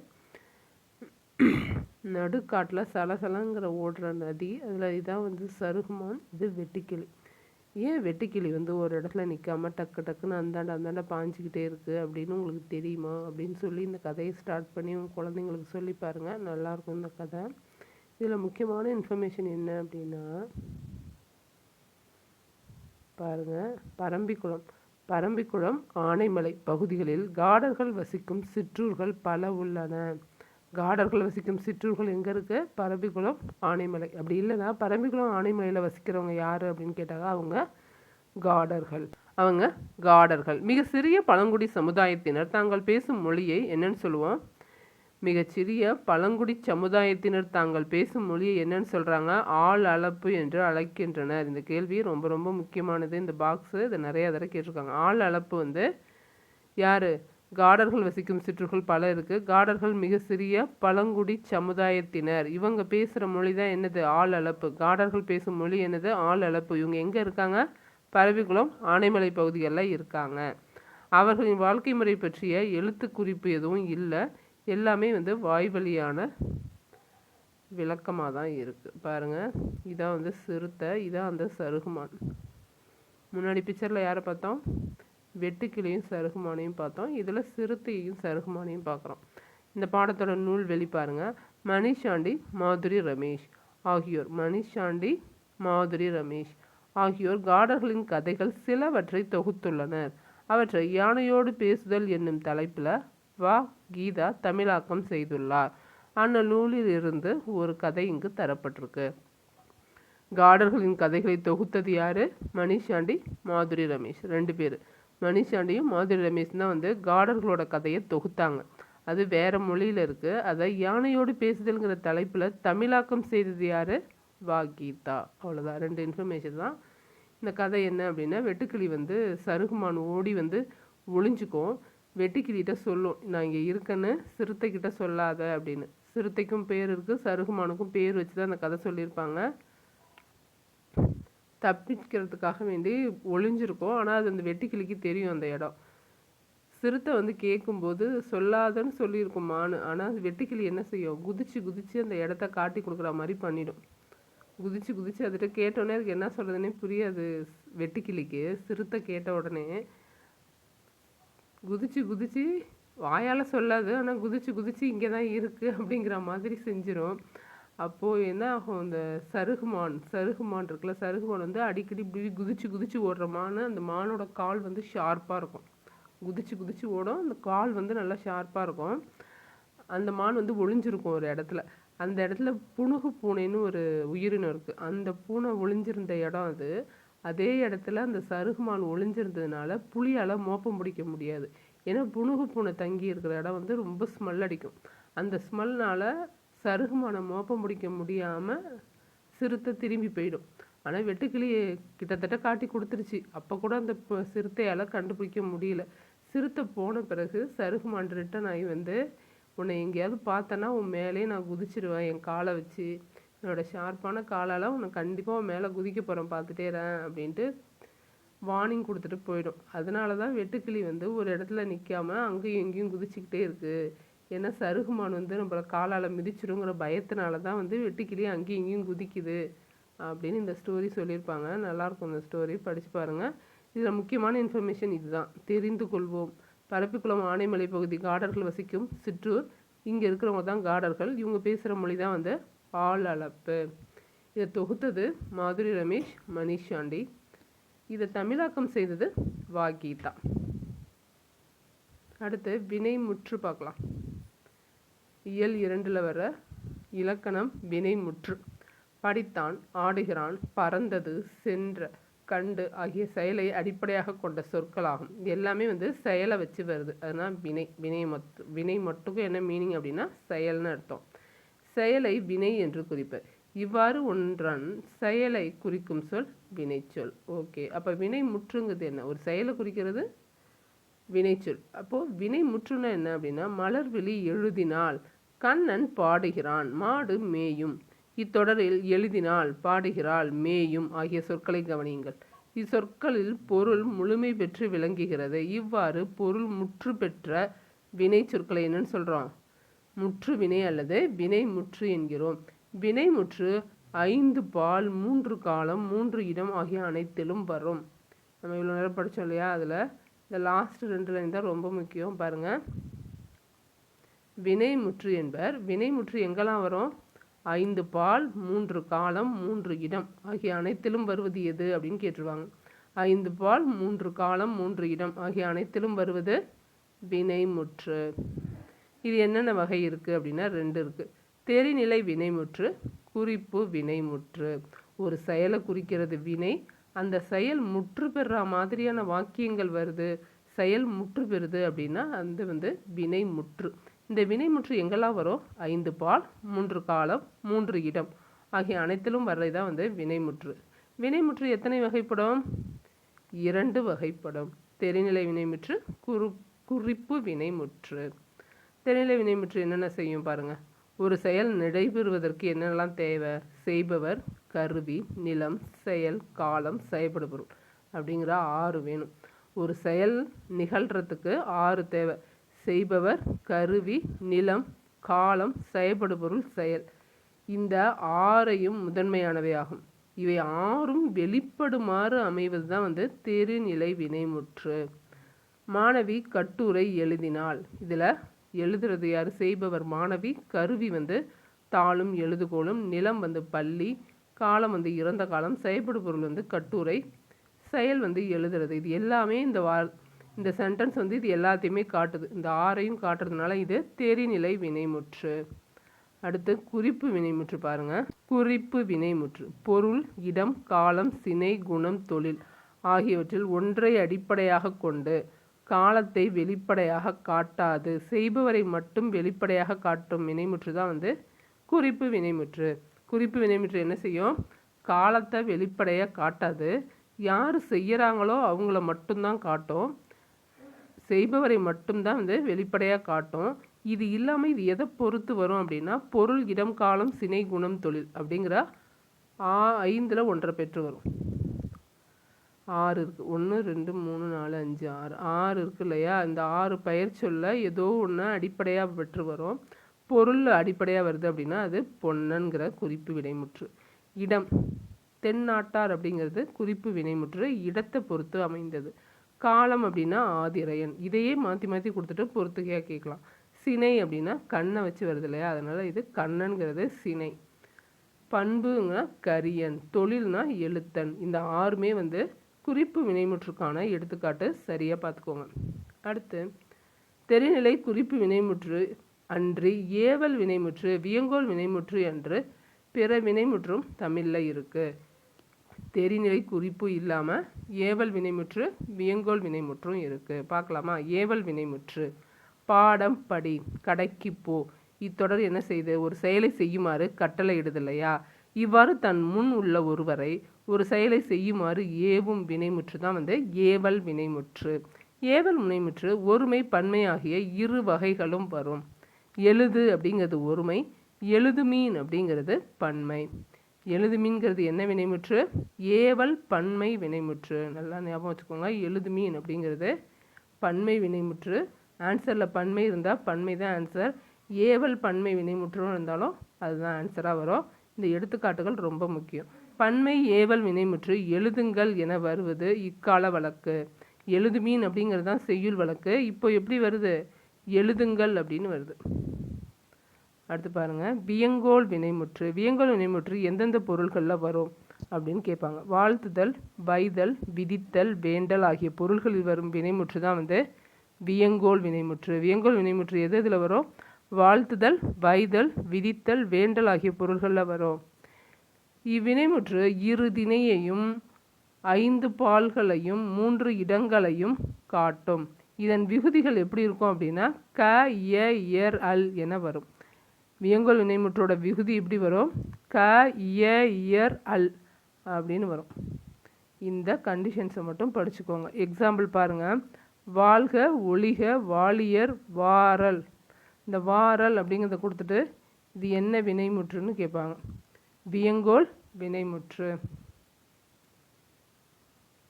நடுக்காட்டில் சலசலங்கிற ஓடுற நதி, அதில் இதான் வந்து சருகுமான், இது வெட்டுக்கிளி. ஏன் வெட்டுக்கிளி வந்து ஒரு இடத்துல நிற்காம டக்கு டக்குன்னு அந்தாண்ட பாஞ்சிக்கிட்டே இருக்குது அப்படின்னு உங்களுக்கு தெரியுமா அப்படின்னு சொல்லி இந்த கதையை ஸ்டார்ட் பண்ணி உங்கள் குழந்தைங்களுக்கு சொல்லி பாருங்கள். நல்லாயிருக்கும் இந்த கதை. இதில் முக்கியமான இன்ஃபர்மேஷன் என்ன அப்படின்னா பாருங்கள். பரம்பிக்குளம் ஆனைமலை பகுதிகளில் காடர்கள் வசிக்கும் சிற்றூர்கள் பல உள்ளன. காடர்கள் வசிக்கும் சிற்றூர்கள் எங்கே இருக்குது? பரம்பிக்குளம் ஆனைமலை. அப்படி இல்லைன்னா பரம்பிக்குளம் ஆனைமலையில் வசிக்கிறவங்க யார் அப்படின்னு கேட்டாங்க. அவங்க காடர்கள். மிக சிறிய பழங்குடி சமுதாயத்தினர் தாங்கள் பேசும் மொழியை என்னன்னு சொல்லுவோம்? மிகச்சிறிய பழங்குடி சமுதாயத்தினர் தாங்கள் பேசும் மொழியை என்னன்னு சொல்கிறாங்க? ஆள் அளப்பு என்று அழைக்கின்றனர். இந்த கேள்வி ரொம்ப ரொம்ப முக்கியமானது. இந்த பாக்ஸு இதை நிறைய தடவை கேட்டிருக்காங்க. ஆள் அளப்பு வந்து யார்? காடர்கள் வசிக்கும் சிற்றூர்கள் பல இருக்குது. காடர்கள் மிக சிறிய பழங்குடி சமுதாயத்தினர். இவங்க பேசுகிற மொழி தான் என்னது? ஆள் அளப்பு. காடர்கள் பேசும் மொழி என்னது? ஆள் அளப்பு. இவங்க எங்கே இருக்காங்க? பரம்பிக்குளம் ஆனைமலை பகுதிகளில் இருக்காங்க. அவர்களின் வாழ்க்கை முறை பற்றிய எழுத்து குறிப்பு எதுவும் இல்லை. எல்லாமே வந்து வாய்வழியான விளக்கமாக தான் இருக்குது. பாருங்கள், இதான் வந்து சிறுத்தை, இதான் அந்த சருகுமான். முன்னாடி பிக்சரில் யாரை பார்த்தோம்? வெட்டுக்கிளியும் சருகுமானையும் பார்த்தோம். இதில் சிறுத்தையும் சருகுமானையும் பார்க்குறோம். இந்த பாடத்தோட நூல் வெளிப்பாருங்க. மணிஷாண்டி, மாதுரி ரமேஷ் ஆகியோர் காடர்களின் கதைகள் சிலவற்றை தொகுத்துள்ளனர். அவற்றை யானையோடு பேசுதல் என்னும் தலைப்பில் கீதா தமிழாக்கம் செய்துள்ளார். அந்த நூலில் இருந்து ஒரு கதை இங்கு தரப்பட்டிருக்கு. காடர்களின் கதைகளை தொகுத்தது யார்? மணிஷாண்டி, மாதுரி ரமேஷ், 2 பேர். மணிஷாண்டியும் மாதுரி ரமேஷ் தான் வந்து காடர்களோட கதையை தொகுத்தாங்க. அது வேறு மொழியில் இருக்குது. அதை யானையோடு பேசுதல்ங்கிற தலைப்பில் தமிழாக்கம் செய்தது யார்? கீதா. அவ்வளோதான், 2 இன்ஃபர்மேஷன் தான். இந்த கதை என்ன அப்படின்னா, வெட்டுக்கிளி வந்து சருகுமான் ஓடி வந்து ஒளிஞ்சுக்கும். வெட்டுக்கிளிகிட்ட சொல்லும், நான் இங்கே இருக்கேன்னு சிறுத்தைக்கிட்ட சொல்லாத அப்படின்னு. சிறுத்தைக்கும் பேர் இருக்குது, சருகுமானுக்கும் பேர் வச்சு தான் அந்த கதை சொல்லியிருப்பாங்க. தப்பிக்கிறதுக்காக வேண்டி ஒளிஞ்சிருக்கும். ஆனால் அது அந்த வெட்டுக்கிளிக்கு தெரியும் அந்த இடம். சிறுத்தை வந்து கேட்கும்போது சொல்லாதன்னு சொல்லியிருக்கும் மானு. ஆனால் வெட்டுக்கிளி என்ன செய்யும், குதிச்சு குதிச்சு அந்த இடத்த காட்டி கொடுக்குற மாதிரி பண்ணிடும். குதிச்சு குதிச்சு அதுகிட்ட கேட்டோடனே அதுக்கு என்ன சொல்கிறதுனே புரியாது வெட்டுக்கிளிக்கு. சிறுத்தை கேட்ட உடனே குதிச்சு குதிச்சு வாயால் சொல்லாது, ஆனால் குதிச்சு குதிச்சு இங்கே தான் இருக்குது அப்படிங்கிற மாதிரி செஞ்சிடும். அப்போது என்ன ஆகும், இந்த சருகுமான் இருக்குல்ல, சருகுமான் வந்து அடிக்கடி இப்படி குதிச்சு குதிச்சு ஓடுற மான். அந்த மானோட கால் வந்து ஷார்ப்பாக இருக்கும். குதிச்சு குதிச்சு ஓடும், அந்த கால் வந்து நல்லா ஷார்ப்பாக இருக்கும். அந்த மான் வந்து ஒளிஞ்சிருக்கும் ஒரு இடத்துல. அந்த இடத்துல புனுகு பூனைன்னு ஒரு உயிரினம் இருக்குது. அந்த பூனை ஒளிஞ்சிருந்த இடம் அது. அதே இடத்துல அந்த சருகுமான் ஒளிஞ்சிருந்ததுனால புலியால் மோப்பம் பிடிக்க முடியாது. ஏன்னா புனுகு பூனை தங்கி இருக்கிற இடம் வந்து ரொம்ப ஸ்மெல் அடிக்கும். அந்த ஸ்மெல்னால் சருகுமானை மோப்பம் பிடிக்க முடியாமல் சிறுத்தை திரும்பி போயிடும். ஆனால் வெட்டுக்கிளி கிட்டத்தட்ட காட்டி கொடுத்துருச்சு. அப்போ கூட அந்த சிறுத்தையால் கண்டுபிடிக்க முடியல. சிறுத்தை போன பிறகு சருகுமான் ரிட்டன் ஆகி வந்து, உன்னை எங்கேயாவது பார்த்தேன்னா உன் மேலே நான் குதிச்சிடுவேன் என் காலை வச்சு, என்னோடய ஷார்ப்பான காலால் உன்னை கண்டிப்பாக உன் மேலே குதிக்க போகிறேன் பார்த்துட்டேறேன் அப்படின்ட்டு வார்னிங் கொடுத்துட்டு போயிடும். அதனால தான் வெட்டுக்கிளி வந்து ஒரு இடத்துல நிற்காம அங்கேயும் எங்கேயும் குதிச்சுக்கிட்டே இருக்குது. ஏன்னா சருகுமான் வந்து நம்மளை காலால் மிதிச்சிடுங்கிற பயத்தினால தான் வந்து வெட்டுக்கிளி அங்கேயும் இங்கேயும் குதிக்குது அப்படின்னு இந்த ஸ்டோரி சொல்லியிருப்பாங்க. நல்லாயிருக்கும் இந்த ஸ்டோரி, படித்து பாருங்கள். இதில் முக்கியமான இன்ஃபர்மேஷன் இதுதான். தெரிந்து கொள்வோம். பரப்பிக்குளம் ஆனைமலை பகுதி காடர்கள் வசிக்கும் சிற்றூர். இங்கே இருக்கிறவங்க தான் காடர்கள். இவங்க பேசுகிற மொழி தான் வந்து ஆள் அளப்பு. இதை தொகுத்தது மாதுரி ரமேஷ், மணிஷ் சாண்டி. இதை தமிழாக்கம் செய்தது வா கீதா. அடுத்து வினைமுற்று பார்க்கலாம். இயல் 2ல் வர இலக்கணம் வினைமுற்று. படித்தான், ஆடுகிறான், பறந்தது, சென்ற, கண்டு ஆகிய செயலை அடிப்படையாக கொண்ட சொற்களாகும். இது எல்லாமே வந்து செயலை வச்சு வருது. அதனால் வினை மட்டுக்கும் என்ன மீனிங் அப்படின்னா செயல்னு அர்த்தம். செயலை வினை என்று குறிப்பர். இவ்வாறு ஒன்றன் செயலை குறிக்கும் சொல் வினைச்சொல். ஓகே, அப்போ வினை முற்றுங்கிறது என்ன? ஒரு செயலை குறிக்கிறது வினைச்சொல். அப்போது வினை முற்றுனா என்ன அப்படின்னா, மலர்விழி எழுதினால், கண்ணன் பாடுகிறான், மாடு மேயும். இத்தொடரில் எழுதினால், பாடுகிறாள், மேயும் ஆகிய சொற்களை கவனியுங்கள். இச்சொற்களில் பொருள் முழுமை பெற்று விளங்குகிறது. இவ்வாறு பொருள் முற்று பெற்ற வினை சொற்களை என்னன்னு சொல்கிறோம்? முற்று வினை அல்லது வினை முற்று என்கிறோம். வினை முற்று 5 பால் 3 காலம் 3 இடம் ஆகிய அனைத்திலும் வரும். நம்ம இவ்வளோ நேரம் படித்தோம் இல்லையா, அதில் இந்த லாஸ்ட் 2 லைன் தான் ரொம்ப முக்கியம். பாருங்கள், வினை முற்று என்பர் வினைமுற்று எங்கெல்லாம் வரும்? 5 பால் 3 காலம் 3 இடம் ஆகிய அனைத்திலும் வருவது எது அப்படின்னு கேட்டுருவாங்க. 5 பால் 3 காலம் 3 இடம் ஆகிய அனைத்திலும் வருவது வினைமுற்று. இது என்னென்ன வகை இருக்குது அப்படின்னா 2 இருக்குது. தெரிநிலை வினைமுற்று, குறிப்பு வினைமுற்று. ஒரு செயலை குறிக்கிறது வினை. அந்த செயல் முற்று பெறுற மாதிரியான வாக்கியங்கள் வருது, செயல் முற்று பெறுது அப்படின்னா அந்த வந்து வினைமுற்று. இந்த வினைமுற்று எங்கெல்லாம் வரும்? 5 பால் 3 காலம் 3 இடம் ஆகிய அனைத்திலும் வர்றதுதான் வந்து வினைமுற்று. வினைமுற்று எத்தனை வகைப்படும்? 2 வகைப்படும். தெரிநிலை வினைமுற்று, குறிப்பு வினைமுற்று. தெரிநிலை வினைமுற்று என்னென்ன செய்யும் பாருங்கள். ஒரு செயல் நடைபெறுவதற்கு என்னென்னலாம் தேவை? செய்பவர், கருவி, நிலம், செயல், காலம், செயல்படுபொருள் அப்படிங்கிற 6 வேணும். ஒரு செயல் நிகழ்கிறதுக்கு 6 தேவை. செய்பவர், கருவி, நிலம், காலம், செயல்படுபொருள், செயல். இந்த 6ஐயும் முதன்மையானவை ஆகும். இவை 6ம் வெளிப்படுமாறு அமைவது தான் வந்து தெரிநிலை வினைமுற்று. மாணவி கட்டுரை எழுதினாள். இதில் எழுதுறது யார்? செய்பவர் மாணவி. கருவி வந்து தாளும் எழுதுகோலும். நிலம் வந்து பள்ளி. காலம் வந்து இறந்த காலம். செயல்படுபொருள் வந்து கட்டுரை. செயல் வந்து எழுதுறது. இது எல்லாமே இந்த சென்டென்ஸ் வந்து இது எல்லாத்தையுமே காட்டுது. இந்த 6ஐயும் காட்டுறதுனால இது தெரிநிலை வினைமுற்று. அடுத்து குறிப்பு வினைமுற்று பாருங்கள். குறிப்பு வினைமுற்று பொருள், இடம், காலம், சினை, குணம், தொழில் ஆகியவற்றில் ஒன்றை அடிப்படையாக கொண்டு காலத்தை வெளிப்படையாக காட்டாது செய்பவரை மட்டும் வெளிப்படையாக காட்டும் வினைமுற்று தான் வந்து குறிப்பு வினைமுற்று. குறிப்பு வினைமுற்று என்ன செய்யும்? காலத்தை வெளிப்படையாக காட்டாது, யார் செய்கிறாங்களோ அவங்கள மட்டும்தான் காட்டும், செய்பவரை மட்டும்தான் வெளிப்படையாக காட்டும். இது இல்லாமல் இது எதை பொறுத்து வரும் அப்படின்னா, பொருள், இடம், காலம், சினை, குணம், தொழில் அப்படிங்கிற 5ல் 1 பெற்று வரும். 6 இருக்குது. 1 2 3 4 5 6 6 இருக்கு இல்லையா? இந்த 6 பெயர் சொல்ல ஏதோ ஒன்று அடிப்படையாக பெற்று வரும். பொருள் அடிப்படையாக வருது அப்படின்னா அது பொன்னன்கிற குறிப்பு வினைமுற்று. இடம், தென்னாட்டார் அப்படிங்கிறது குறிப்பு வினைமுற்று, இடத்தை பொறுத்து அமைந்தது. காலம் அப்படின்னா ஆதிரையன். இதையே மாற்றி மாற்றி கொடுத்துட்டு பொறுத்துக்கையாக கேட்கலாம். சினை அப்படின்னா கண்ணை வச்சு வருது இல்லையா? அதனால் இது கண்ணன்கிறது சினை. பண்புங்க கரியன். தொழில்னா எழுத்தன். இந்த 6மே குறிப்பு வினைமுற்றுக்கான எடுத்துக்காட்டு. சரியாக பார்த்துக்கோங்க. அடுத்து தெரிநிலை குறிப்பு வினைமுற்று அன்றி ஏவல் வினைமுற்று, வியங்கோல் வினைமுற்று என்று பிற வினைமுற்றும் தமிழில் இருக்குது. தெரிநிலை குறிப்பு இல்லாமல் ஏவல் வினைமுற்று, வியங்கோல் வினைமுற்றும் இருக்குது. பார்க்கலாமா? ஏவல் வினைமுற்று. பாடம் படி, கடைக்கு போ. இத்தொடர் என்ன செய்து? ஒரு செயலை செய்யுமாறு கட்டளை இடுது இல்லையா? இவ்வாறு தன் முன் உள்ள ஒருவரை ஒரு செயலை செய்யுமாறு ஏவும் வினைமுற்று தான் ஏவல் வினைமுற்று. ஏவல் வினைமுற்று ஒருமை பன்மை ஆகிய 2 வகைகளும் வரும். எழுது அப்படிங்கிறது ஒருமை, எழுதுமீன் அப்படிங்கிறது பன்மை. எழுதுமீன்கிறது என்ன வினைமுற்று? ஏவல் பன்மை வினைமுற்று. நல்லா ஞாபகம் வச்சுக்கோங்க. எழுதுமீன் அப்படிங்கிறது பன்மை வினைமுற்று. ஆன்சரில் பன்மை இருந்தால் பன்மை தான் ஆன்சர். ஏவல் பன்மை வினைமுற்றும் இருந்தாலும் அதுதான் ஆன்சராக வரும். இந்த எடுத்துக்காட்டுகள் ரொம்ப முக்கியம். பன்மை ஏவல் வினைமுற்று எழுதுங்கள் என வருவது இக்கால வழக்கு. எழுதுமீன் அப்படிங்கிறது தான் செய்யுள் வழக்கு. இப்போ எப்படி வருது? எழுதுங்கள் அப்படின்னு வருது. அடுத்து பாருங்கள், வியங்கோல் வினைமுற்று. வியங்கோல் வினைமுற்று எந்தெந்த பொருள்களில் வரும் அப்படின்னு கேட்பாங்க. வாழ்த்துதல், வைதல், விதித்தல், வேண்டல் ஆகிய பொருள்களில் வரும் வினைமுற்று தான் வியங்கோல் வினைமுற்று. வியங்கோல் வினைமுற்று எது இதில் வரும்? வாழ்த்துதல், வைதல், விதித்தல், வேண்டல் ஆகிய பொருள்களில் வரும். இவ்வினைமுற்று 2 திணையையும் 5 பால்களையும் 3 இடங்களையும் காட்டும். இதன் விகுதிகள் எப்படி இருக்கும் அப்படின்னா க, இய, இயர், அல் என வரும். வியங்கோல் வினைமுற்றோட விகுதி எப்படி வரும்? க, இய, இயர், அல் அப்படின்னு வரும். இந்த கண்டிஷன்ஸை மட்டும் படிச்சுக்கோங்க. எக்ஸாம்பிள் பாருங்கள். வாழ்க, ஒளிக, வாலியர், வாரல். இந்த வாரல் அப்படிங்கிறத கொடுத்துட்டு இது என்ன வினைமுற்றுன்னு கேட்பாங்க. வியங்கோல் வினைமுற்று.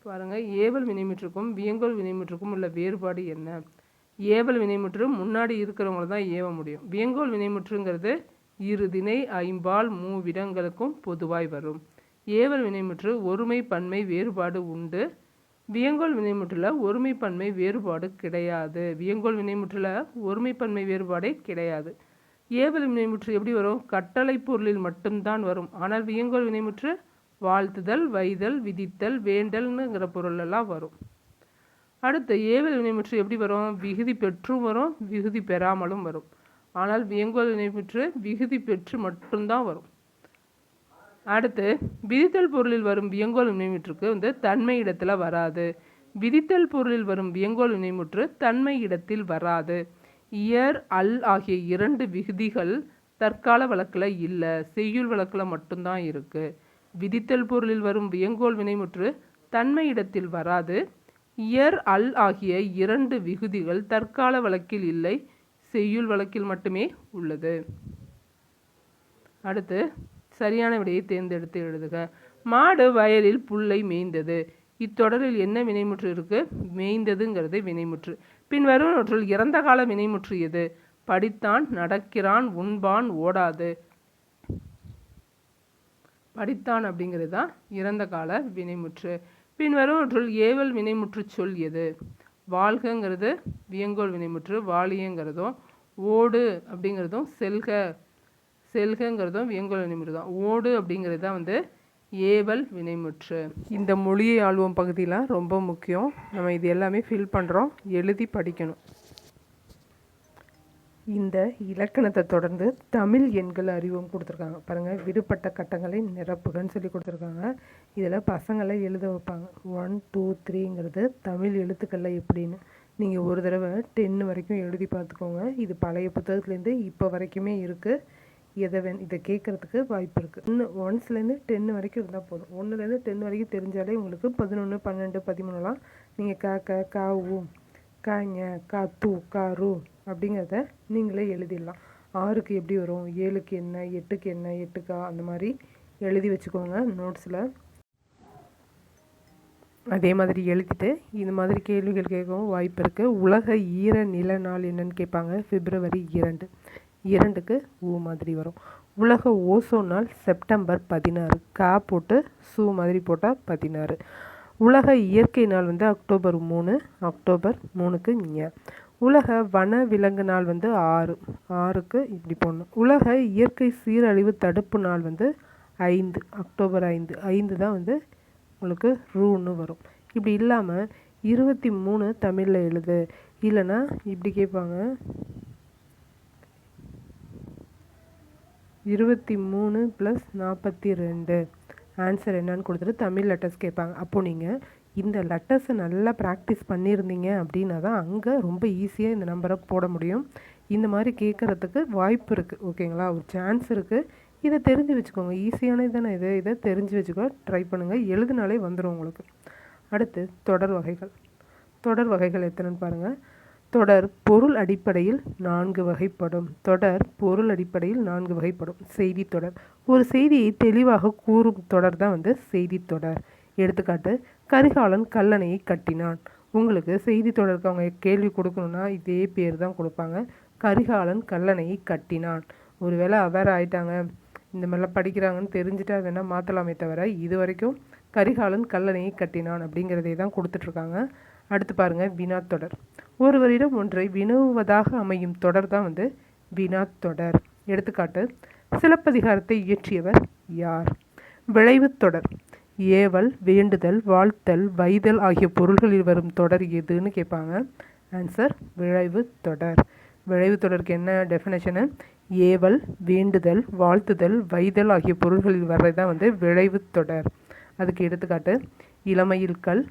பாருங்கள், ஏவல் வினைமுற்றுக்கும் வியங்கோல் வினைமுற்றுக்கும் உள்ள வேறுபாடு என்ன? ஏவல் வினைமுற்று முன்னாடி இருக்கிறவங்கள தான் ஏவ முடியும். வியங்கோல் வினைமுற்றுங்கிறது 2 திணை 5 மூவிடங்களுக்கும் பொதுவாய் வரும். ஏவல் வினைமுற்று ஒருமை பன்மை வேறுபாடு உண்டு. வியங்கோல் வினைமுற்றில் ஒருமை பன்மை வேறுபாடு கிடையாது. வியங்கோல் வினைமுற்றில் ஒருமை பன்மை வேறுபாடே கிடையாது. ஏவல் வினைமுற்று எப்படி வரும்? கட்டளை பொருளில் மட்டும்தான் வரும். ஆனால் வியங்கோல் வினைமுற்று வாழ்த்துதல், வைதல், விதித்தல், வேண்டல்னுங்கிற பொருளெல்லாம் வரும். அடுத்து ஏவல் வினைமுற்று எப்படி வரும்? விகுதி பெற்றும் வரும், விகுதி பெறாமலும் வரும். ஆனால் வியங்கோல் வினைமுற்று விகுதி பெற்று மட்டும்தான் வரும். அடுத்து விதித்தல் பொருளில் வரும் வியங்கோல் வினைமுற்றுக்கு தன்மை இடத்தில் வராது. விதித்தல் பொருளில் வரும் வியங்கோல் வினைமுற்று தன்மை இடத்தில் வராது. இயர், அல் ஆகிய 2 விகுதிகள் தற்கால வழக்கில் இல்லை, செய்யுள் வழக்கில் மட்டும்தான் இருக்குது. விதித்தல் பொருளில் வரும் வியங்கோல் வினைமுற்று தன்மை இடத்தில் வராது. இயர், அல் ஆகிய 2 விகுதிகள் தற்கால வழக்கில் இல்லை, செய்யுள் வழக்கில் மட்டுமே உள்ளது. அடுத்து சரியான விடையை தேர்ந்தெடுத்து எழுதுக. மாடு வயலில் புல்லை மேய்ந்தது. இத்தொடரில் என்ன வினைமுற்று இருக்கு? மேய்ந்ததுங்கிறது வினைமுற்று. பின் வருவனவற்றுள் இறந்த கால வினைமுற்று எது? படித்தான், நடக்கிறான், உண்பான், ஓடாது. படித்தான் அப்படிங்கிறது தான் இறந்த கால வினைமுற்று. பின் வருவனவற்றுள் ஏவல் வினைமுற்று சொல் எது? வாழ்கங்கிறது வியங்கோல் வினைமுற்று, வாலியங்கிறதும், ஓடு அப்படிங்கிறதும், செல்கங்கிறதும் வியங்கோல் வினைமுற்று தான். ஓடு அப்படிங்கிறது தான் ஏவல் வினைமுற்று. இந்த மொழியை ஆள்வோம் பகுதியெலாம் ரொம்ப முக்கியம். நம்ம இது எல்லாமே ஃபில் பண்ணுறோம், எழுதி படிக்கணும். இந்த இலக்கணத்தை தொடர்ந்து தமிழ் எண்கள் அறிவும் கொடுத்துருக்காங்க. பாருங்கள், விடுபட்ட கட்டங்களை நிரப்புகன்னு சொல்லி கொடுத்துருக்காங்க. இதில் பசங்களை எழுத வைப்பாங்க. 1 2 3ங்கிறது தமிழ் எழுத்துக்களில் எப்படின்னு நீங்கள் ஒரு தடவை 10 வரைக்கும் எழுதி பார்த்துக்கோங்க. இது பழைய புத்தகத்துலேருந்து இப்போ வரைக்குமே இருக்குது. இதை கேட்குறதுக்கு வாய்ப்பு இருக்குது. 1லேருந்து 10 வரைக்கும் இருந்தால் போதும். 1லேருந்து 10 வரைக்கும் தெரிஞ்சாலே உங்களுக்கு 11, 12, 13லாம் நீங்கள் கா ஊ காஞ கா தூ கா ரூ அப்படிங்கிறத நீங்களே எழுதிடலாம். 6க்கு எப்படி வரும், 7க்கு என்ன, 8க்கு என்ன, 8கா, அந்த மாதிரி எழுதி வச்சுக்கோங்க நோட்ஸில். அதே மாதிரி எழுதிட்டு இந்த மாதிரி கேள்விகள் கேட்கவும் வாய்ப்பு இருக்குது. உலக ஈர நில நாள் என்னன்னு கேட்பாங்க. February 2. 2க்கு ஊ மாதிரி வரும். உலக ஓசோன் நாள் செப்டம்பர் 16. கா போட்டு சூ மாதிரி போட்டால் 16. உலக இயற்கை நாள் வந்து October 3. October 3க்கு ஞ. உலக வன விலங்கு நாள் வந்து 6. 6க்கு இப்படி போடணும். உலக இயற்கை சீரழிவு தடுப்பு நாள் வந்து 5. October 5. 5 தான் வந்து உங்களுக்கு ரூன்னு வரும். இப்படி இல்லாமல் 23 தமிழில் எழுது. இல்லைன்னா இப்படி கேட்பாங்க, 23 + 42 ஆன்சர் என்னன்னு கொடுத்துட்டு தமிழ் லெட்டர்ஸ் கேட்பாங்க. அப்போது நீங்கள் இந்த லெட்டர்ஸை நல்லா ப்ராக்டிஸ் பண்ணியிருந்தீங்க அப்படின்னா தான் அங்கே ரொம்ப ஈஸியாக இந்த நம்பரை போட முடியும். இந்த மாதிரி கேட்குறதுக்கு வாய்ப்பு இருக்குது. ஓகேங்களா, ஒரு சான்ஸ் இருக்குது. இதை தெரிஞ்சு வச்சுக்கோங்க. ஈஸியானது தானே இதை தெரிஞ்சு வச்சுக்கோ, ட்ரை பண்ணுங்கள். எழுதுனாலே வந்துடும் உங்களுக்கு. அடுத்து தொடர் வகைகள். தொடர் வகைகள் எத்தனைன்னு பாருங்கள். தொடர் பொருள் அடிப்படையில் 4 வகைப்படும். தொடர் பொருள் அடிப்படையில் 4 வகைப்படும். செய்தி தொடர், ஒரு செய்தியை தெளிவாக கூறும் தொடர் தான் வந்து செய்தி தொடர். எடுத்துக்காட்டு, கரிகாலன் கல்லணையை கட்டினான். உங்களுக்கு செய்தி தொடருக்கு அவங்க கேள்வி கொடுக்கணுன்னா இதே பேர் தான் கொடுப்பாங்க. கரிகாலன் கல்லணையை கட்டினான். ஒருவேளை அவேர் ஆயிட்டாங்க, இந்த மாதிரிலாம் படிக்கிறாங்கன்னு தெரிஞ்சுட்டா வேணால் மாற்றலாமே தவிர இது வரைக்கும் கரிகாலன் கல்லணையை கட்டினான் அப்படிங்கிறதே தான் கொடுத்துட்ருக்காங்க. அடுத்து பாருங்கள், வினாத்தொடர். ஒருவரிடம் ஒன்றை வினவுவதாக அமையும் தொடர் தான் வந்து வினாத்தொடர். எடுத்துக்காட்டு, சிலப்பதிகாரத்தை இயற்றியவர் யார்? விளைவு தொடர். ஏவல், வேண்டுதல், வாழ்த்தல், வைதல் ஆகிய பொருள்களில் வரும் தொடர் எதுன்னு கேட்பாங்க. ஆன்சர் விளைவு தொடர். விளைவு தொடருக்கு என்ன டெஃபினேஷனு? ஏவல், வேண்டுதல், வாழ்த்துதல், வைதல் ஆகிய பொருள்களில் வர்றது தான் வந்து விளைவு தொடர். அதுக்கு எடுத்துக்காட்டு, இளமையில் கல்,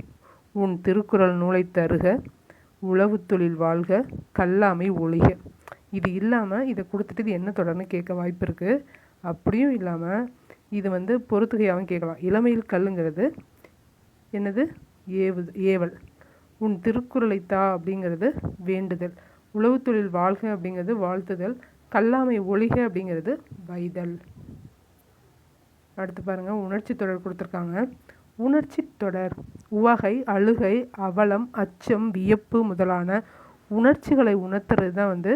உன் திருக்குறள் நூலை தருக, உழவு தொழில் வாழ்க, கல்லாமை ஒழிக. இது இல்லாமல் இதை கொடுத்துட்டு இது என்ன தொடர்னு கேட்க வாய்ப்பு இருக்குது. அப்படியும் இல்லாமல் இது வந்து பொறுத்துகையாகவும் கேட்கலாம். இளமையில் கல்லுங்கிறது என்னது? ஏவல். உன் திருக்குறளை தா அப்படிங்கிறது வேண்டுதல். உழவு தொழில் வாழ்க அப்படிங்கிறது வாழ்த்துதல். கல்லாமை ஒழிக அப்படிங்கிறது வைதல். அடுத்து பாருங்கள், உணர்ச்சி தொடர் கொடுத்துருக்காங்க. உணர்ச்சி தொடர் உவகை, அழுகை, அவலம், அச்சம், வியப்பு முதலான உணர்ச்சிகளை உணர்த்துறது தான் வந்து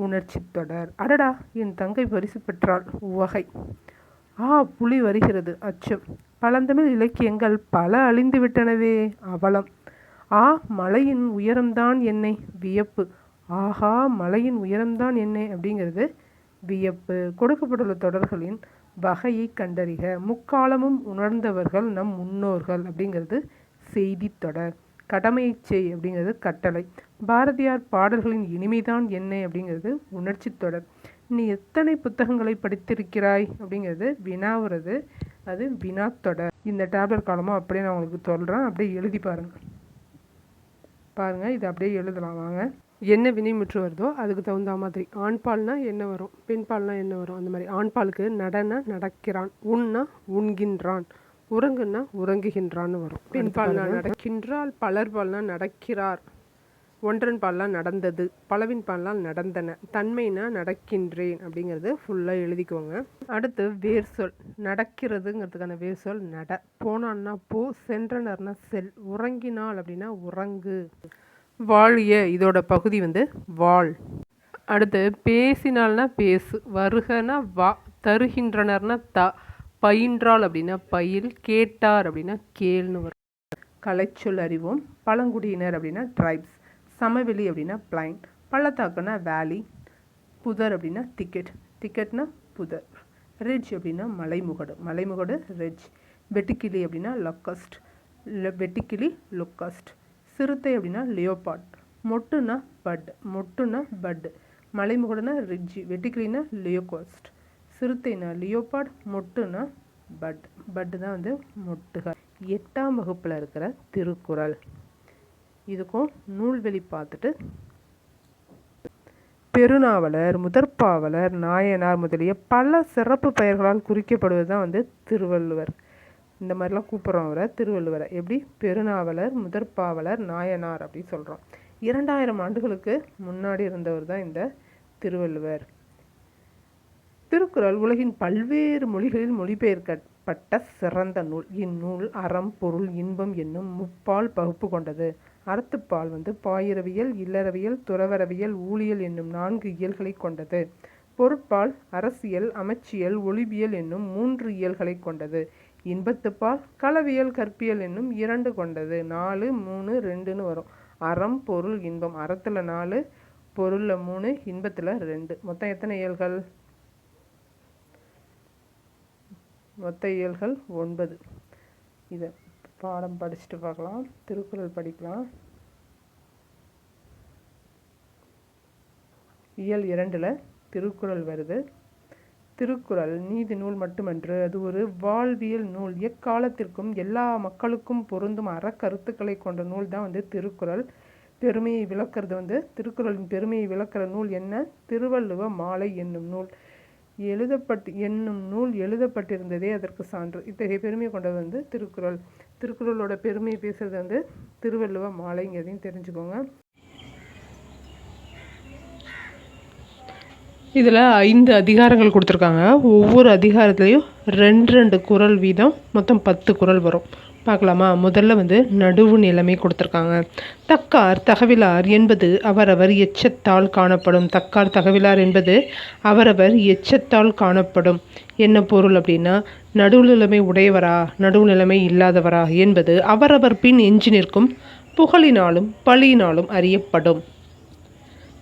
உணர்ச்சி தொடர். அடடா, என் தங்கை பரிசு பெற்றாள். உவகை. புலி வருகிறது. அச்சம். பழந்தமிழ் இலக்கியங்கள் பல அழிந்து விட்டனவே. அவலம். மலையின் உயரம்தான் என்னை. வியப்பு. ஆஹா, மலையின் உயரம்தான் என்னை அப்படிங்கிறது வியப்பு. கொடுக்கப்பட்டுள்ள தொடர்களின் வகையை கண்டறிக. முக்காலமும் உணர்ந்தவர்கள் நம் முன்னோர்கள் அப்படிங்கிறது செய்தி தொடர். கடமையை செய் அப்படிங்கிறது கட்டளை. பாரதியார் பாடல்களின் இனிமைதான் என்ன அப்படிங்கிறது உணர்ச்சி தொடர். நீ எத்தனை புத்தகங்களை படித்திருக்கிறாய் அப்படிங்கிறது வினாவுறது, அது வினாத்தொடர். இந்த டேப்லெட் காலமாக அப்படியே நான் உங்களுக்கு சொல்கிறேன், அப்படியே எழுதி பாருங்கள். இது அப்படியே எழுதலாம் வாங்க. என்ன வினைமுற்று வருதோ அதுக்கு தகுந்த மாதிரி. ஆண்பால்னா என்ன வரும், பெண்பால்னா என்ன வரும், அந்த மாதிரி. ஆண்பாலுக்கு நடனா நடக்கிறான், உண்ணா உண்கின்றான், உறங்குன்னா உறங்குகின்றான்னு வரும். பெண்பால்னா நடக்கின்றால், பலர்பால்னா நடக்கிறார், ஒன்றன் பால்லாம் நடந்தது, பலவின் பால்லாம் நடந்தன, தன்மைனா நடக்கின்றேன் அப்படிங்கிறது ஃபுல்லாக எழுதிக்கோங்க. அடுத்து வேர் சொல். நடக்கிறதுங்கிறதுக்கான வேர் சொல் நட. போனான்னா போ, சென்றனர்னா செல், உறங்கினாள் அப்படின்னா உறங்கு. வாழிய இதோட பகுதி வந்து வாழ். அடுத்து பேசினால்னா பேசு, வருகனா வா, தருகின்றனர்னா தா, பயின்றாள் அப்படின்னா பயில், கேட்டார் அப்படின்னா கேள்னு வரும். கலைச்சொல் அறிவோம். பழங்குடியினர் அப்படின்னா ட்ரைப்ஸ், சமவெளி அப்படின்னா பிளைன், பள்ளத்தாக்குனா வேலி, புதர் அப்படின்னா திக்கெட், திக்கெட்னா புதர், ரெட்ஜ் அப்படின்னா மலைமுகடு, மலைமுகடு ரெட்ஜ், வெட்டுக்கிளி அப்படின்னா லொக்கஸ்ட், வெட்டுக்கிளி லொக்கஸ்ட், சிறுத்தை அப்படின்னா லியோபாட், மொட்டுனா பட், மொட்டுனா பட், மலைமுகடுனா ரிட்ஜ், வெட்டுக்கிளினா லியோகாஸ்ட், சிறுத்தைனா லியோபாட், மொட்டுனா பட், பட்டு தான் வந்து மொட்டுகள். 8ஆம் வகுப்பில் இருக்கிற திருக்குறள். இதுக்கும் நூல்வெளி பார்த்துட்டு பெருநாவலர், முதற்பாவலர், நாயனார் முதலிய பல சிறப்பு பெயர்களால் குறிக்கப்படுவது தான் வந்து திருவள்ளுவர். இந்த மாதிரிலாம் கூப்பிட்றோம் அவரை திருவள்ளுவரை. எப்படி? பெருநாவலர், முதற்பாவலர், நாயனார் அப்படி சொல்கிறோம். 2000 ஆண்டுகளுக்கு முன்னாடி இருந்தவர் தான் இந்த திருவள்ளுவர். திருக்குறள் உலகின் பல்வேறு மொழிகளில் மொழிபெயர்க்கப்பட்ட சிறந்த நூல். இந்நூல் அறம், பொருள், இன்பம் என்னும் முப்பால் பகுப்பு கொண்டது. அறத்துப்பால் வந்து பாயிரவியல், இல்லறவியல், துறவரவியல், ஊழியல் என்னும் 4 இயல்களை கொண்டது. பொருட்பால் அரசியல், அமைச்சியல், ஒளிபியல் என்னும் 3 இயல்களை கொண்டது. இன்பத்துப்பால் களவியல், கற்பியல் என்னும் 2 கொண்டது. 4, 3, 2ன்னு வரும். அறம், பொருள், இன்பம். அறத்தில் 4, பொருளில் 3, இன்பத்தில் 2. மொத்தம் எத்தனை இயல்கள்? மொத்த இயல்கள் 9. இதை பாடம் படிச்சுட்டு பார்க்கலாம். திருக்குறள் படிக்கலாம். இயல் 2ல் திருக்குறள் வருது. திருக்குறள் நீதி நூல் மட்டுமன்று, அது ஒரு வாழ்வியல் நூல். எக்காலத்திற்கும் எல்லா மக்களுக்கும் பொருந்தும் அறக்கருத்துக்களை கொண்ட நூல் தான் வந்து திருக்குறள். பெருமையை விளக்கிறது வந்து திருக்குறளின் பெருமையை விளக்கிற நூல் என்ன? திருவள்ளுவ மாலை என்னும் நூல் எழுதப்பட்டிருந்ததே அதற்கு சான்று. இத்தகைய பெருமை கொண்டது வந்து திருக்குறள். திருக்குறளோட பெருமையை பேசுறது வந்து திருவள்ளுவ மாலைங்கிறதையும் தெரிஞ்சுக்கோங்க. இதில் 5 அதிகாரங்கள் கொடுத்துருக்காங்க. ஒவ்வொரு அதிகாரத்துலேயும் 2 குறள் வீதம், மொத்தம் 10 குறள் வரும். பார்க்கலாமா? முதல்ல வந்து நடுவு நிலைமை கொடுத்துருக்காங்க. தக்கார் தகவிலார் என்பது அவரவர் எச்சத்தால் காணப்படும். தக்கார் தகவிலார் என்பது அவரவர் எச்சத்தால் காணப்படும். என்ன பொருள் அப்படின்னா, நடுவு நிலைமை உடையவரா நடுவு நிலைமை இல்லாதவரா என்பது அவரவர் பின் எஞ்சி நிற்கும் புகழினாலும் பழியினாலும் அறியப்படும்.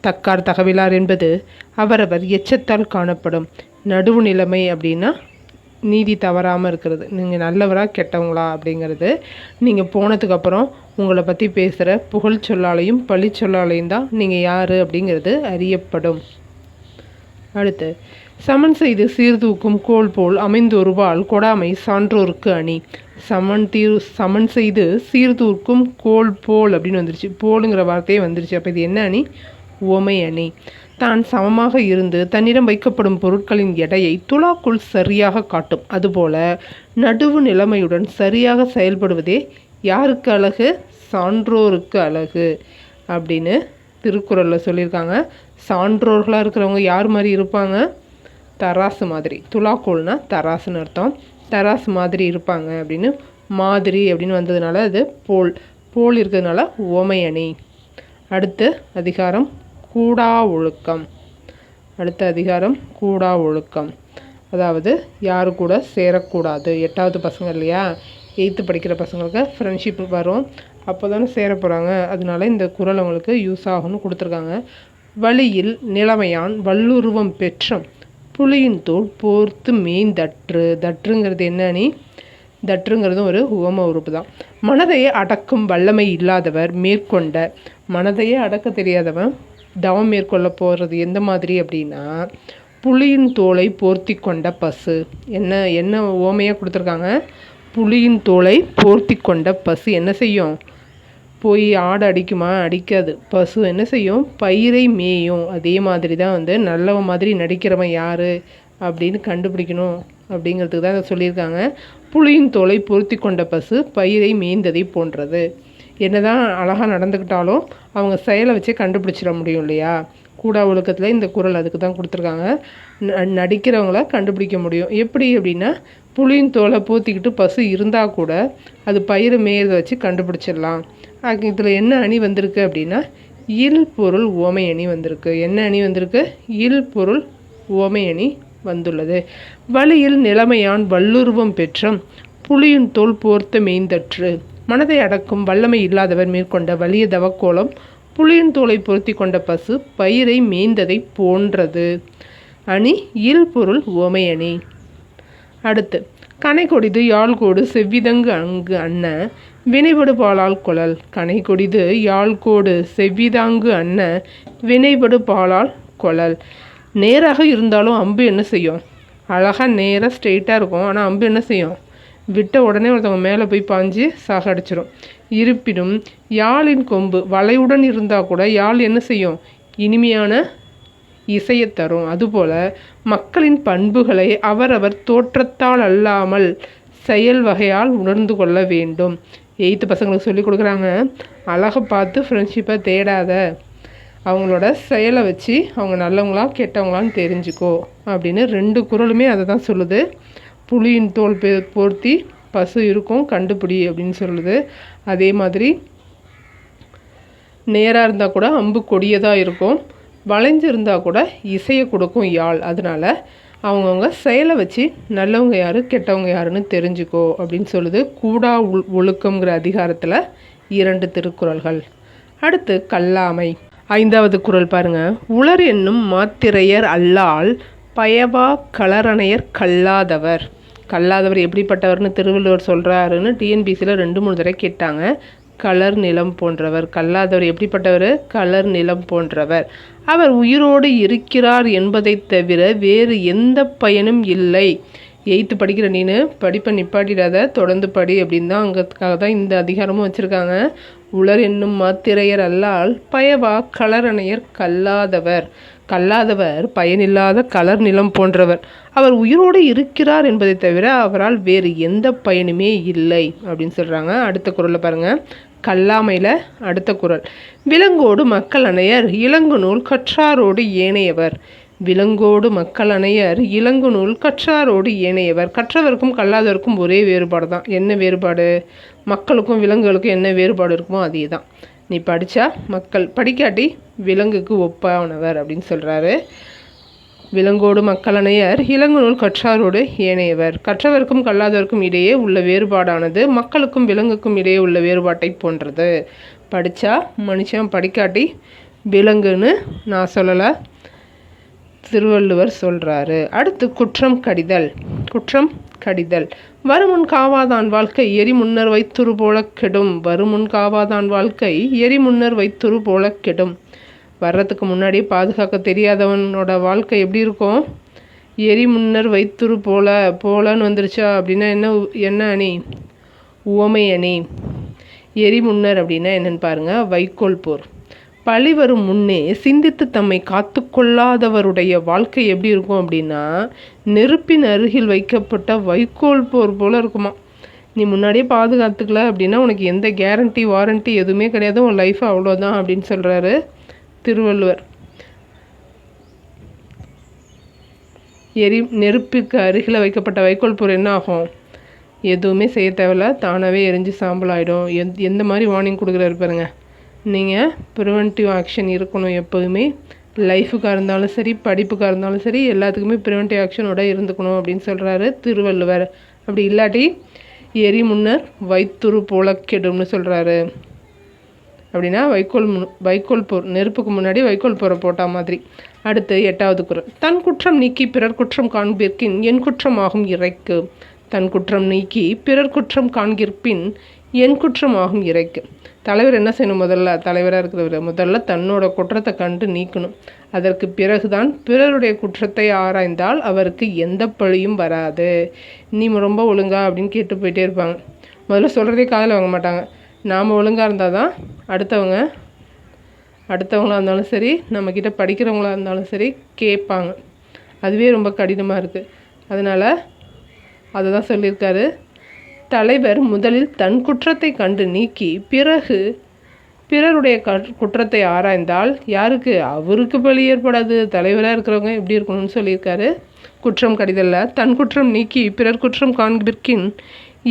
தக்கார் தகவிலார் என்பது அவரவர் எச்சத்தால் காணப்படும். நடுவு நிலைமை அப்படின்னா நீதி தவறாமல் இருக்கிறது. நீங்கள் நல்லவரா கெட்டவங்களா அப்படிங்கிறது நீங்கள் போனதுக்கப்புறம் உங்களை பற்றி பேசுகிற புகழ் சொல்லாலையும் பழி சொல்லாலையும் தான் நீங்கள் யார் அப்படிங்கிறது அறியப்படும். அடுத்து, சமன் செய்து சீர்தூக்கும் கோல் போல் அமைந்தொருவாள் கொடாமை சான்றோருக்கு அணி. சமன் செய்து சீர்தூக்கும் கோல் போல் அப்படின்னு வந்துருச்சு. போலுங்கிற வார்த்தையே வந்துருச்சு. அப்போ இது என்ன அணி? உவமை அணி. தான் சமமாக இருந்து தன்னிடம் வைக்கப்படும் பொருட்களின் எடையை துலாக்குள் சரியாக காட்டும். அதுபோல நடுவு நிலைமையுடன் சரியாக செயல்படுவதே யாருக்கு அழகு? சான்றோருக்கு அழகு அப்படின்னு திருக்குறளில் சொல்லியிருக்காங்க. சான்றோர்களாக இருக்கிறவங்க யார் மாதிரி இருப்பாங்க? தராசு மாதிரி. துலாக்கோல்னா தராசுன்னு அர்த்தம். தராசு மாதிரி இருப்பாங்க அப்படின்னு, மாதிரி அப்படின்னு வந்ததுனால அது போல் இருக்கிறதுனால உவமை அணி. அடுத்த அதிகாரம் கூடா ஒழுக்கம். கூடா ஒழுக்கம், அதாவது யாரு கூட சேரக்கூடாது. 8வது பசங்க இல்லையா, 8th படிக்கிற பசங்களுக்கு ஃப்ரெண்ட்ஷிப் வரும், அப்போ தானே சேர போகிறாங்க. அதனால இந்த குறள் அவங்களுக்கு யூஸ் ஆகும்னு கொடுத்துருக்காங்க. வழியில் நிலைமையான் வல்லுருவம் பெற்றம் புலியின் தோல் போர்த்து மேய்ந்தற்று. தற்றுங்கிறது என்ன? தற்றுங்கிறதும் ஒரு உவம உறுப்பு தான். மனதையே அடக்கும் வல்லமை இல்லாதவர் மேற்கொண்ட. மனதையே அடக்க தெரியாதவன் தவம் மேற்கொள்ள போகிறது எந்த மாதிரி அப்படின்னா, புலியின் தோலை போர்த்தி கொண்ட பசு. என்ன ஓமையாக கொடுத்துருக்காங்க? புலியின் தோலை போர்த்தி கொண்ட பசு என்ன செய்யும்? போய் ஆடு அடிக்குமா? அடிக்காது. பசு என்ன செய்யும்? பயிரை மேயும். அதே மாதிரி தான் வந்து நல்லவன் மாதிரி நடிக்கிறவன் யார் அப்படின்னு கண்டுபிடிக்கணும் அப்படிங்கிறதுக்கு தான் அதை சொல்லியிருக்காங்க. புலியின் தோலை பொருத்தி கொண்ட பசு பயிரை மேய்ந்ததை போன்றது. என்னதான் அழகாக நடந்துக்கிட்டாலும் அவங்க செயலை வச்சே கண்டுபிடிச்சிட முடியும் இல்லையா? கூடா ஒழுக்கத்தில் இந்த குறள் அதுக்கு தான் கொடுத்துருக்காங்க. நடிக்கிறவங்கள கண்டுபிடிக்க முடியும். எப்படி அப்படின்னா, புலியின் தோலை போத்திக்கிட்டு பசு இருந்தால் கூட அது பயிரை மேயறதை வச்சு கண்டுபிடிச்சிடலாம். இதில் என்ன அணி வந்திருக்கு அப்படின்னா, இல் பொருள் உவமை அணி வந்திருக்கு. என்ன அணி வந்திருக்கு? இல் பொருள் உவமை அணி வந்துள்ளது. வழியில் நிலைமையான் வல்லுருவம் பெற்றம் புலியின் தோல் போர்த்த மேய்ந்தற்று. மனதை அடக்கும் வல்லமை இல்லாதவர் மேற்கொண்ட வலிய தவக்கோலம் புலியின் தோலை பொருத்தி கொண்ட பசு பயிரை மேய்ந்ததை போன்றது. அணி இல் பொருள் உவமை அணி. அடுத்து, கனை கொடிது யாழ்கோடு செவ்விதங்கு அங்கு அன்ன வினைபடு பாலால் கொழல். கனை கொடிது யாழ்கோடு செவ்விதாங்கு அன்ன வினைபடு பாலால் கொழல். நேராக இருந்தாலும் அம்பு என்ன செய்யும்? அழகாக நேராக ஸ்ட்ரெயிட்டாக இருக்கும். ஆனால் அம்பு என்ன செய்யும்? விட்ட உடனே ஒருத்தவங்க மேலே போய் பாஞ்சு சாகடிச்சிடும். இருப்பினும் யாழின் கொம்பு வளைவுடன் இருந்தால் கூட யாழ் என்ன செய்யும்? இனிமையான இசையத் தரும். அதுபோல் மக்களின் பண்புகளை அவரவர் தோற்றத்தால் அல்லாமல் செயல் வகையால் உணர்ந்து கொள்ள வேண்டும். 8th பசங்களுக்கு சொல்லி கொடுக்குறாங்க, அழகை பார்த்து ஃப்ரெண்ட்ஷிப்பை தேடாத, அவங்களோட செயலை வச்சு அவங்க நல்லவங்களா கெட்டவங்களான்னு தெரிஞ்சுக்கோ அப்படின்னு 2 குறளுமே அதை தான் சொல்லுது. புலியின் தோல் போர்த்தி பசு இருக்கும் கண்டுபிடி அப்படின்னு சொல்லுது. அதே மாதிரி நேராக இருந்தால் கூட அம்பு கொடியதாக இருக்கும், வளைஞ்சிருந்தால் கூட இசையை கொடுக்கும் யாழ். அதனால் அவங்கவுங்க செயலை வச்சு நல்லவங்க யார் கெட்டவங்க யாருன்னு தெரிஞ்சுக்கோ அப்படின்னு சொல்லுது. கூடா ஒழுக்கம்ங்கிற அதிகாரத்தில் 2 திருக்குறள்கள். அடுத்து கல்லாமை. 5வது குறள் பாருங்கள். உளர் என்னும் மாத்திரையர் அல்லால் பயவா களரணையர் கல்லாதவர். கல்லாதவர் எப்படிப்பட்டவர்னு திருவள்ளுவர் சொல்கிறாருன்னு டிஎன்பிசியில் 2-3 தடவை கேட்டாங்க. கலர் நிலம் போன்றவர். கல்லாதவர் எப்படிப்பட்டவர்? கலர் நிலம் போன்றவர். அவர் உயிரோடு இருக்கிறார் என்பதை தவிர வேறு எந்த பயனும் இல்லை. 8th படிக்கிற நீனு படிப்பை நிப்பாட்டிடாத, தொடர்ந்து படி அப்படின்னு தான் அங்கத்துக்காக தான் இந்த அதிகாரமும் வச்சுருக்காங்க. உளர் என்னும் மாத்திரையர் அல்லால் பயவா களரணையர் கல்லாதவர். கல்லாதவர் பயனில்லாத கலர் நிலம் போன்றவர். அவர் உயிரோடு இருக்கிறார் என்பதை தவிர அவரால் வேறு எந்த பயனுமே இல்லை அப்படின்னு சொல்கிறாங்க. அடுத்த குறளில் பாருங்கள். கல்லாமையில் அடுத்த குறள். விலங்கோடு மக்கள் அணையர் இளங்கு நூல் கற்றாரோடு ஏனையவர். விலங்கோடு மக்கள் அணையர் இளங்கு நூல் கற்றாரோடு ஏனையவர். கற்றவருக்கும் கல்லாதவருக்கும் ஒரே வேறுபாடு தான். என்ன வேறுபாடு? மக்களுக்கும் விலங்குகளுக்கும் என்ன வேறுபாடு இருக்குமோ அதே தான். நீ படித்தா மக்கள், படிக்காட்டி விலங்குக்கு ஒப்பானவர் அப்படின்னு சொல்கிறாரு. விலங்கோடு மக்கள் அணையர் இளங்கு நூல் கற்றாரோடு ஏனையவர். கற்றவருக்கும் கல்லாதவருக்கும் இடையே உள்ள வேறுபாடானது மக்களுக்கும் விலங்குக்கும் இடையே உள்ள வேறுபாட்டை போன்றது. படித்தா மனுஷன், படிக்காட்டி விலங்குன்னு நான் சொல்லலை, திருவள்ளுவர் சொல்கிறாரு. அடுத்து குற்றம் கடிதல். குற்றம் கடிதல். வருமுன் காவாதான் வாழ்க்கை எரி முன்னர் வைத்துரு போல கெடும். வருமுன் காவாதான் வாழ்க்கை எரி முன்னர் வைத்துரு போல கெடும். வர்றதுக்கு முன்னாடி பாதுகாக்க தெரியாதவனோட வாழ்க்கை எப்படி இருக்கும்? எரி முன்னர் வைத்துரு போல. போலன்னு வந்துருச்சா அப்படின்னா என்ன அணி? உவமை அணி. எரி முன்னர் அப்படின்னா என்னன்னு பாருங்கள். வைக்கோல் போர். பழி வரும் முன்னே சிந்தித்து தம்மை காத்து கொள்ளாதவருடைய வாழ்க்கை எப்படி இருக்கும் அப்படின்னா நெருப்பின் அருகில் வைக்கப்பட்ட வைக்கோல் போர் போல் இருக்குமா. நீ முன்னாடியே பாதுகாத்துக்கல அப்படின்னா உனக்கு எந்த கேரண்டி வாரண்டி எதுவுமே கிடையாது, உன் லைஃப் அவ்வளோதான் அப்படின்னு சொல்கிறாரு திருவள்ளுவர். நெருப்புக்கு அருகில் வைக்கப்பட்ட வைக்கோல் போர் என்ன ஆகும்? எதுவுமே செய்ய தேவையில்ல, தானாகவே எரிஞ்சு சாம்பல் ஆகிடும். எந்த மாதிரி வார்னிங் கொடுக்குறாரு பாருங்க. நீங்கள் ப்ரிவென்டிவ் ஆக்ஷன் இருக்கணும் எப்போதுமே. லைஃபுக்காக இருந்தாலும் சரி, படிப்புக்காக இருந்தாலும் சரி, எல்லாத்துக்குமே ப்ரிவென்டிவ் ஆக்ஷனோட இருந்துக்கணும் அப்படின்னு சொல்கிறாரு திருவள்ளுவர். அப்படி இல்லாட்டி எரி முன்னர் வைத்துரு போல கெடும்னு சொல்கிறாரு. அப்படின்னா வைக்கோல் போர், நெருப்புக்கு முன்னாடி வைக்கோல் போரை போட்டா மாதிரி. அடுத்து 8வது குறள். தன் குற்றம் நீக்கி பிறர் குற்றம் காண்பிற்கின் என் குற்றம் ஆகும் இறைக்கு. தன் குற்றம் நீக்கி பிறர் குற்றம் காண்கிற்பின் என் குற்றம் ஆகும் இறைக்கு. தலைவர் என்ன செய்யணும்? தலைவராக இருக்கிறவர் முதல்ல தன்னோட குற்றத்தை கண்டு நீக்கணும். அதற்கு பிறகுதான் பிறருடைய குற்றத்தை ஆராய்ந்தால் அவருக்கு எந்த பழியும் வராது. நீ ரொம்ப ஒழுங்கா அப்படின்னு கேட்டு போயிட்டே இருப்பாங்க. முதல்ல சொல்கிறதே காதில் வாங்க மாட்டாங்க. நாம் ஒழுங்காக இருந்தால் தான் அடுத்தவங்களாக இருந்தாலும் சரி, நம்மக்கிட்ட படிக்கிறவங்களாக இருந்தாலும் சரி கேட்பாங்க. அதுவே ரொம்ப கடினமாக இருக்குது. அதனால் அதை தான் சொல்லியிருக்காரு. தலைவர் முதலில் தன் குற்றத்தை கண்டு நீக்கி பிறகு பிறருடைய குற்றத்தை ஆராய்ந்தால் யாருக்கு? அவருக்கு பழி ஏற்படாது. தலைவராக இருக்கிறவங்க எப்படி இருக்கணும்னு சொல்லியிருக்காரு. குற்றம் கடிதல்ல தன் குற்றம் நீக்கி பிறர் குற்றம் காண்பிற்கின்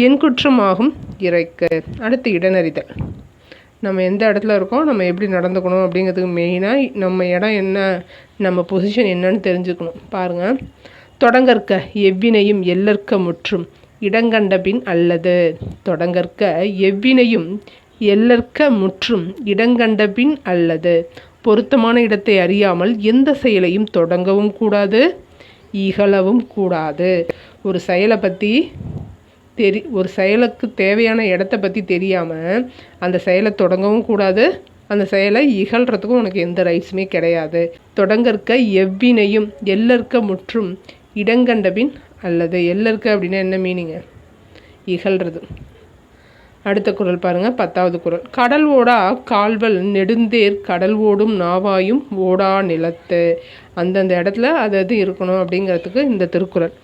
என் குற்றமாகும் இறைக்கு. அடுத்து இடனறிதல். நம்ம எந்த இடத்துல இருக்கோம், நம்ம எப்படி நடந்துக்கணும் அப்படிங்கிறதுக்கு மெயினாக நம்ம இடம் என்ன, நம்ம பொசிஷன் என்னன்னு தெரிஞ்சுக்கணும். பாருங்கள். தொடங்கற்க எவ்வினையும் எல்லற்க முற்றும் இடங்கண்டபின் அல்லது. தொடங்கற்க எவ்வினையும் எல்லற்க முற்றும் இடங்கண்டபின் அல்லது. பொருத்தமான இடத்தை அறியாமல் எந்த செயலையும் தொடங்கவும் கூடாது, இகழவும் கூடாது. ஒரு செயலை பற்றி ஒரு செயலுக்கு தேவையான இடத்த பற்றி தெரியாமல் அந்த செயலை தொடங்கவும் கூடாது, அந்த செயலை இகழ்கிறதுக்கும் உனக்கு எந்த ரைட்ஸுமே கிடையாது. தொடங்கற்க எவ்வினையும் எல்லற்க முற்றும் இடங்கண்டபின் அல்லது. எல்லற்க அப்படின்னா என்ன மீனிங்க? இகழ்றது. அடுத்த குறள் பாருங்கள். 10வது குறள். கடல் ஓடா கால்வல் நெடுந்தேர் கடல் ஓடும் நாவாயும் ஓடா நிலத்து. அந்தந்த இடத்துல அது இருக்கணும் அப்படிங்கிறதுக்கு இந்த திருக்குறள்.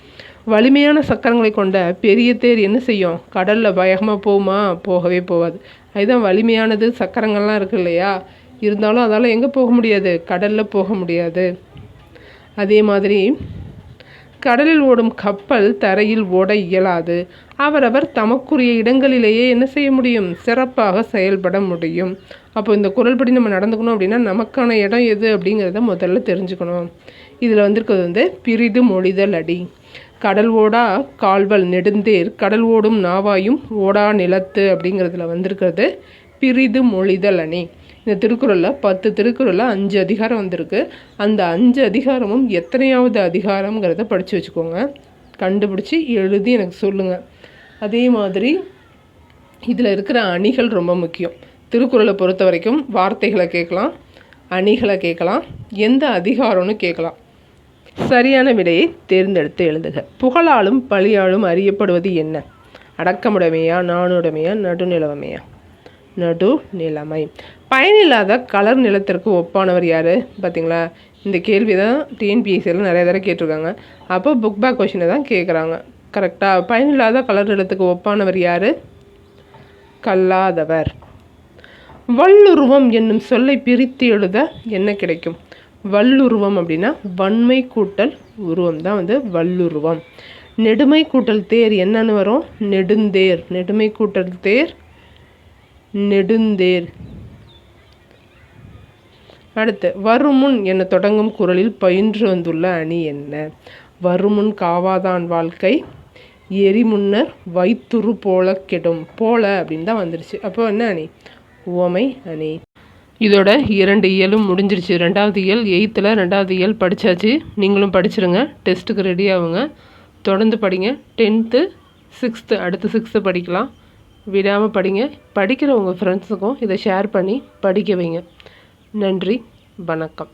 வலிமையான சக்கரங்களை கொண்ட பெரிய தேர் என்ன செய்யும்? கடலில் வேகமாக போகுமா? போகவே போகாது. அதுதான் வலிமையானது. சக்கரங்கள்லாம் இருக்குது இல்லையா, இருந்தாலும் அதால் எங்கே போக முடியாது? கடலில் போக முடியாது. அதே மாதிரி கடலில் ஓடும் கப்பல் தரையில் ஓட இயலாது. அவரவர் தமக்குரிய இடங்களிலேயே என்ன செய்ய முடியும்? சிறப்பாக செயல்பட முடியும். அப்போ இந்த குறள்படி நம்ம நடந்துக்கணும் அப்படின்னா நமக்கான இடம் எது அப்படிங்கிறத முதல்ல தெரிஞ்சுக்கணும். இதில் வந்திருக்கிறது பிரிது மொழிதல் அடி. கடல் ஓடா கால்வல் நெடுந்தேர் கடல் ஓடும் நாவாயும் ஓடா நிலத்து அப்படிங்கிறதுல வந்திருக்கிறது பிரிது மொழிதல் அணி. இந்த திருக்குறளில் 10 திருக்குறளில் 5 அதிகாரம் வந்திருக்கு. அந்த 5 அதிகாரமும் எத்தனையாவது அதிகாரங்கிறத படித்து வச்சுக்கோங்க. கண்டுபிடிச்சி எழுதி எனக்கு சொல்லுங்கள். அதே மாதிரி இதில் இருக்கிற அணிகள் ரொம்ப முக்கியம். திருக்குறளை பொறுத்த வரைக்கும் வார்த்தைகளை கேட்கலாம், அணிகளை கேட்கலாம், எந்த அதிகாரம்னு கேட்கலாம். சரியான விடையை தேர்ந்தெடுத்து எழுதுக. புகழாலும் பழியாலும் அறியப்படுவது என்ன? அடக்கமுடைமையா, நாணுடைமையா, நடுநிலைமையா? நடுநிலைமை. பயனில்லாத கலர் நிலத்திற்கு ஒப்பானவர் யார்? பார்த்தீங்களா, இந்த கேள்வி தான் டிஎன்பிஎஸ்சியில் நிறைய தடவை கேட்டிருக்காங்க. அப்போ புக் பேக் கொஷினை தான் கேட்குறாங்க. கரெக்டாக பயனில்லாத கலர் நிலத்துக்கு ஒப்பானவர் யார்? கல்லாதவர். வல்லுருவம் என்னும் சொல்லை பிரித்து எழுத என்ன கிடைக்கும்? வல்லுருவம் அப்படின்னா வன்மை கூட்டல் உருவம் தான் வல்லுருவம். நெடுமை கூட்டல் தேர் என்னன்னு வரும்? நெடுந்தேர். நெடுமை கூட்டல் தேர் நெடுந்தேர். அடுத்து வருமுன் என தொடங்கும் குறளில் பயின்று வந்துள்ள அணி என்ன? வருமுன் காவாதான் வாழ்க்கை எரிமுன்னர் வைத்துரு போல கெடும். போல அப்படின்னு தான் வந்துருச்சு. அப்போ என்ன அணி? உவமை அணி. இதோட 2 இயலும் முடிஞ்சிருச்சு. 2வது இயல் 8th 2வது இயல் படித்தாச்சு. நீங்களும் படிச்சிருங்க. டெஸ்ட்டுக்கு ரெடி ஆகுங்க. தொடர்ந்து படிங்க. 10th 6th அடுத்து 6th படிக்கலாம். விடாமல் படிங்க. படிக்கிற உங்கள் ஃப்ரெண்ட்ஸுக்கும் இதை ஷேர் பண்ணி படிக்க வைங்க. நன்றி, வணக்கம்.